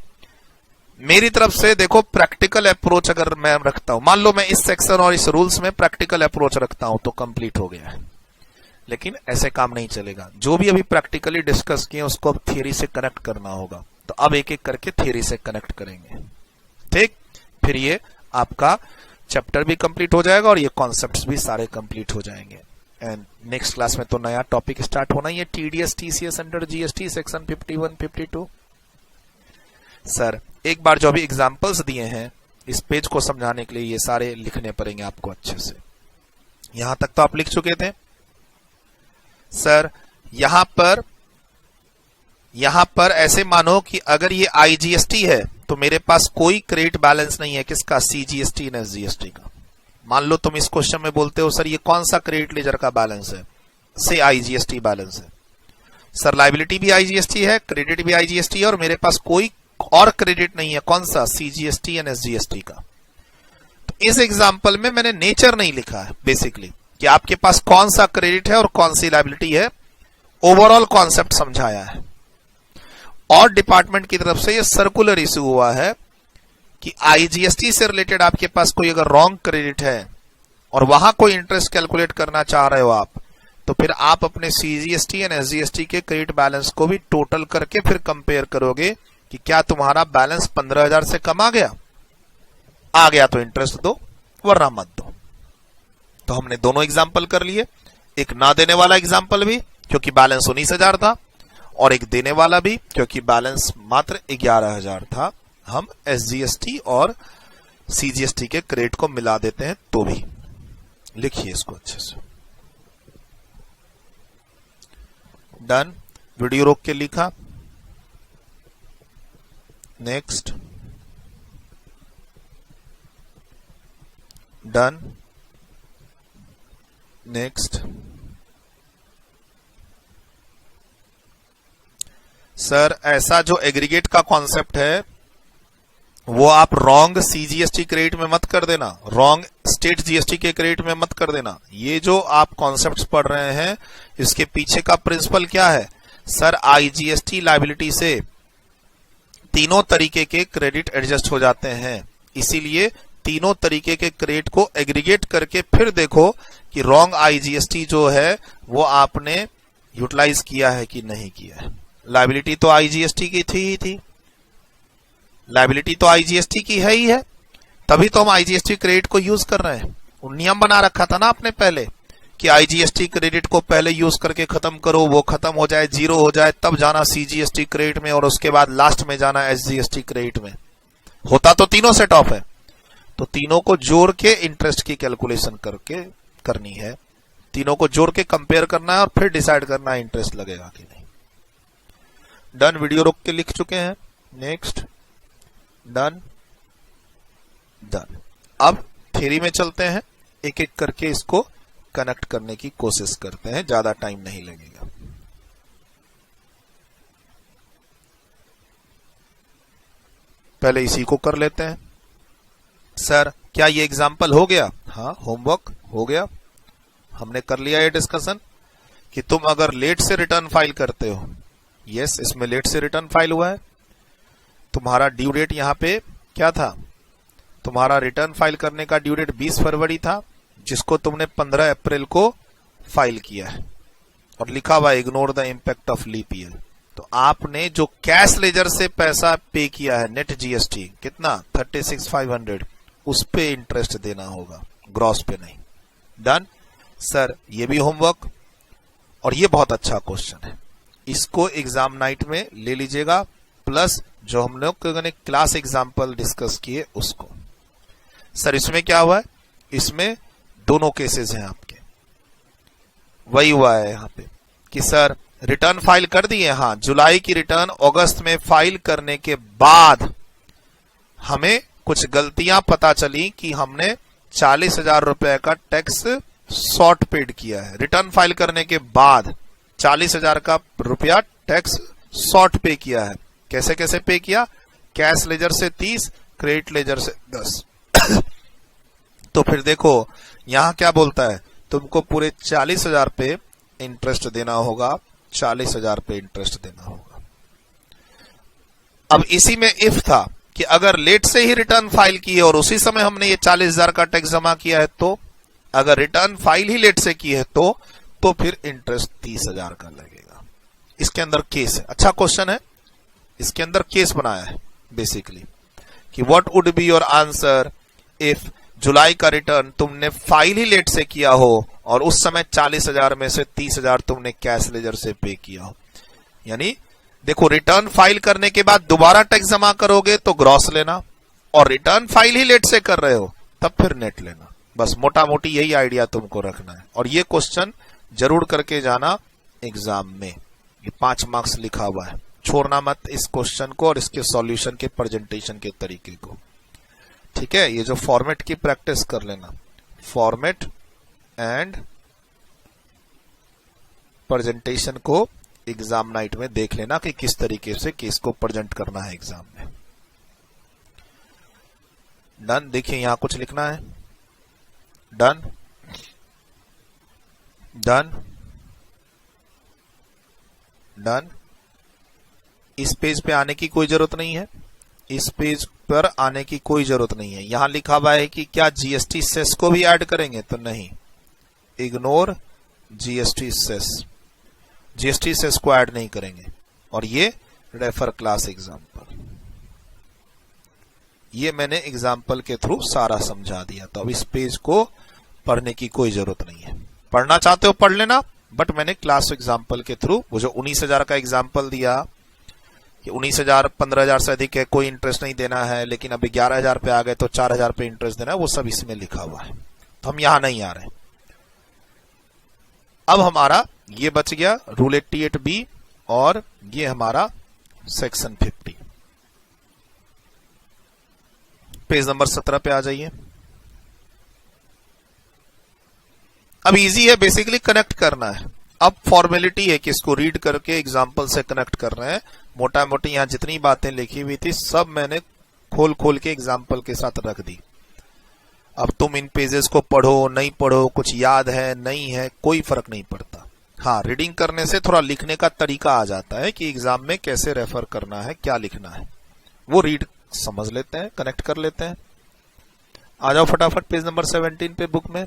Speaker 1: मेरी तरफ से देखो प्रैक्टिकल अप्रोच अगर मैं रखता हूं, मान लो मैं इस सेक्शन और इस रूल्स में प्रैक्टिकल अप्रोच रखता हूं तो कंप्लीट हो गया है। लेकिन ऐसे काम नहीं चलेगा। जो भी अभी प्रैक्टिकली डिस्कस किए उसको अब थियरी से कनेक्ट करना होगा। तो अब एक एक करके थियरी से कनेक्ट करेंगे, ठीक? फिर ये आपका चैप्टर भी कंप्लीट हो जाएगा और ये कॉन्सेप्ट्स भी सारे कंप्लीट हो जाएंगे। एंड नेक्स्ट क्लास में तो नया टॉपिक स्टार्ट होना ही है, TDS TCS under GST section 51 52। Sir एक बार जो अभी एग्जांपल्स दिए हैं इस पेज को समझाने के लिए ये सारे लिखने पड़ेंगे आपको अच्छे से। यहां तक तो आप लिख चुके थे। सर यहां पर ऐसे मानो कि अगर ये आईजीएसटी है तो मेरे पास कोई क्रेडिट बैलेंस नहीं है, किसका? सीजीएसटी एंड एसजीएसटी का। मान लो तुम इस क्वेश्चन में बोलते हो सर ये कौन सा क्रेडिट लेजर का बैलेंस है? से आईजीएसटी बैलेंस है। सर लायबिलिटी भी आईजीएसटी है, क्रेडिट भी आईजीएसटी है, और मेरे पास कोई और क्रेडिट नहीं है, कौन सा? सीजीएसटी एंड एसजीएसटी का। तो इस एग्जांपल में मैंने नेचर नहीं लिखा है बेसिकली कि आपके पास कौन सा क्रेडिट है और कौन सी लायबिलिटी है, ओवरऑल कॉन्सेप्ट समझाया है। और डिपार्टमेंट की तरफ से ये सर्कुलर इशू हुआ है कि आईजीएसटी से रिलेटेड आपके पास कोई अगर रॉन्ग क्रेडिट है और वहां कोई इंटरेस्ट कैलकुलेट करना चाह रहे हो आप, तो फिर आप अपने सीजीएसटी एंड एसजीएसटी के क्रेडिट बैलेंस को भी टोटल करके फिर कंपेयर करोगे कि क्या तुम्हारा बैलेंस 15,000 से कम आ गया तो इंटरेस्ट दो, वरना मत दो। तो हमने दोनों एग्जाम्पल कर लिए, एक ना देने वाला एग्जाम्पल भी क्योंकि बैलेंस 19,000 था, और एक देने वाला भी क्योंकि बैलेंस मात्र 11,000 था। हम एसजीएसटी और सीजीएसटी के क्रेडिट को मिला देते हैं तो भी। लिखिए इसको अच्छे से। डन। वीडियो रोक के लिखा। नेक्स्ट। डन। नेक्स्ट। सर ऐसा जो एग्रीगेट का कॉन्सेप्ट है वो आप रॉन्ग सीजीएसटी क्रेडिट में मत कर देना, रॉन्ग स्टेट जीएसटी के क्रेडिट में मत कर देना। ये जो आप कॉन्सेप्ट्स पढ़ रहे हैं इसके पीछे का प्रिंसिपल क्या है? सर आईजीएसटी लायबिलिटी से तीनों तरीके के क्रेडिट एडजस्ट हो जाते हैं, इसीलिए तीनों तरीके के क्रेडिट को एग्रीगेट करके फिर देखो कि रॉन्ग आईजीएसटी जो है वो आपने यूटिलाइज किया है कि नहीं किया है। लायबिलिटी तो आईजीएसटी की थी, लायबिलिटी तो आईजीएसटी की है ही है, तभी तो हम आईजीएसटी क्रेडिट को यूज कर रहे हैं। नियम बना रखा था ना आपने पहले कि आईजीएसटी क्रेडिट को पहले यूज करके खत्म करो, वो खत्म हो जाए, जीरो हो जाए, तब जाना सीजीएसटी क्रेडिट में और उसके बाद लास्ट में जाना एसजीएसटी क्रेडिट में। होता तो तीनों सेट ऑफ है, तो तीनों को जोड़ के इंटरेस्ट की कैलकुलेशन करके करनी है, तीनों को जोड़ के कंपेयर करना है और फिर डिसाइड करना है इंटरेस्ट लगेगा कि नहीं। डन। वीडियो रोक के लिख चुके हैं। नेक्स्ट। डन। डन। अब थ्योरी में चलते हैं, एक एक करके इसको कनेक्ट करने की कोशिश करते हैं, ज्यादा टाइम नहीं लगेगा। पहले इसी को कर लेते हैं। सर क्या ये एग्जाम्पल हो गया? हाँ, होमवर्क हो गया, हमने कर लिया ये डिस्कशन कि तुम अगर लेट से रिटर्न फाइल करते हो, यस इसमें लेट से रिटर्न फाइल हुआ है, तुम्हारा ड्यू डेट यहां पे क्या था? तुम्हारा रिटर्न फाइल करने का ड्यू डेट 20 फरवरी था, जिसको तुमने 15 अप्रैल को फाइल किया है और लिखा हुआ ignore the impact of leap year. तो आपने जो कैश लेजर से पैसा पे किया है नेट जीएसटी कितना? 36,500, उस पे इंटरेस्ट देना होगा, ग्रॉस पे नहीं। डन। सर ये भी होमवर्क, और ये बहुत अच्छा क्वेश्चन है, इसको एग्जाम नाइट में ले लीजिएगा, प्लस जो हम लोग ने क्लास एग्जाम्पल डिस्कस किए उसको। सर इसमें क्या हुआ है, इसमें दोनों केसेस हैं आपके, वही हुआ है यहाँ पे कि सर रिटर्न फाइल कर दिए, हाँ जुलाई की रिटर्न अगस्त में फाइल करने के बाद हमें कुछ गलतियां पता चली कि हमने 40,000 रुपए का टैक्स शॉर्ट पेड किया है। रिटर्न फाइल करने के बाद 40,000 का रुपया टैक्स शॉर्ट पे किया है। कैसे कैसे पे किया, कैश लेजर से 30, क्रेडिट लेजर से 10। तो फिर देखो यहां क्या बोलता है, तुमको पूरे 40,000 पे इंटरेस्ट देना होगा, 40,000 पे इंटरेस्ट देना होगा। अब इसी में इफ था कि अगर लेट से ही रिटर्न फाइल की है और उसी समय हमने ये 40,000 का टैक्स जमा किया है, तो अगर रिटर्न फाइल ही लेट से की है तो फिर इंटरेस्ट 30,000 का लगेगा। इसके अंदर केस है, अच्छा क्वेश्चन है, इसके अंदर केस बनाया है बेसिकली कि what would be your answer if जुलाई का रिटर्न तुमने फाइल ही लेट से किया हो और उस समय 40,000 में से 30,000 तुमने कैश लेजर से पे किया हो। यानी देखो रिटर्न फाइल करने के बाद दोबारा टैक्स जमा करोगे तो ग्रॉस लेना, और रिटर्न फाइल ही लेट से कर रहे हो तब फिर नेट लेना। बस मोटा मोटी यही आइडिया तुमको रखना है, और ये क्वेश्चन जरूर करके जाना एग्जाम में। ये 5 मार्क्स लिखा हुआ है, छोड़ना मत इस क्वेश्चन को और इसके सॉल्यूशन के प्रेजेंटेशन के तरीके को। ठीक है, ये जो फॉर्मेट की प्रैक्टिस कर लेना, फॉर्मेट एंड प्रेजेंटेशन को एग्जाम नाइट में देख लेना कि किस तरीके से केस को प्रेजेंट करना है एग्जाम में। डन, देखिए यहां कुछ लिखना है, डन डन डन। इस पेज पे आने की कोई जरूरत नहीं है, इस पेज पर आने की कोई जरूरत नहीं है। यहां लिखा हुआ है कि क्या जीएसटी सेस को भी ऐड करेंगे, तो नहीं, ignore GST cess, GST cess को ऐड नहीं करेंगे। और ये रेफर क्लास एग्जाम्पल, ये मैंने एग्जाम्पल के थ्रू सारा समझा दिया, तो अब इस पेज को पढ़ने की कोई जरूरत नहीं है। पढ़ना चाहते हो पढ़ लेना, बट मैंने क्लास एग्जाम्पल के थ्रू वो जो 19,000 का एग्जाम्पल दिया कि 19,000 15,000 से अधिक है, कोई इंटरेस्ट नहीं देना है, लेकिन अभी 11,000 पे आ गए तो 4,000 पे इंटरेस्ट देना है, वो सब इसमें लिखा हुआ है, तो हम यहां नहीं आ रहे। अब हमारा ये बच गया रूल 88B और ये हमारा सेक्शन 50। पेज नंबर 17 पे आ जाइए। अब इजी है, बेसिकली कनेक्ट करना है। अब फॉर्मेलिटी है कि इसको रीड करके एग्जाम्पल से कनेक्ट कर रहे हैं। मोटा मोटी यहां जितनी बातें लिखी हुई थी सब मैंने खोल खोल के एग्जाम्पल के साथ रख दी। अब तुम इन पेजेस को पढ़ो नहीं पढ़ो, कुछ याद है नहीं है, कोई फर्क नहीं पड़ता। हाँ, रीडिंग करने से थोड़ा लिखने का तरीका आ जाता है कि एग्जाम में कैसे रेफर करना है, क्या लिखना है, वो रीड समझ लेते हैं, कनेक्ट कर लेते हैं। आ जाओ फटाफट पेज नंबर 17 पे बुक में।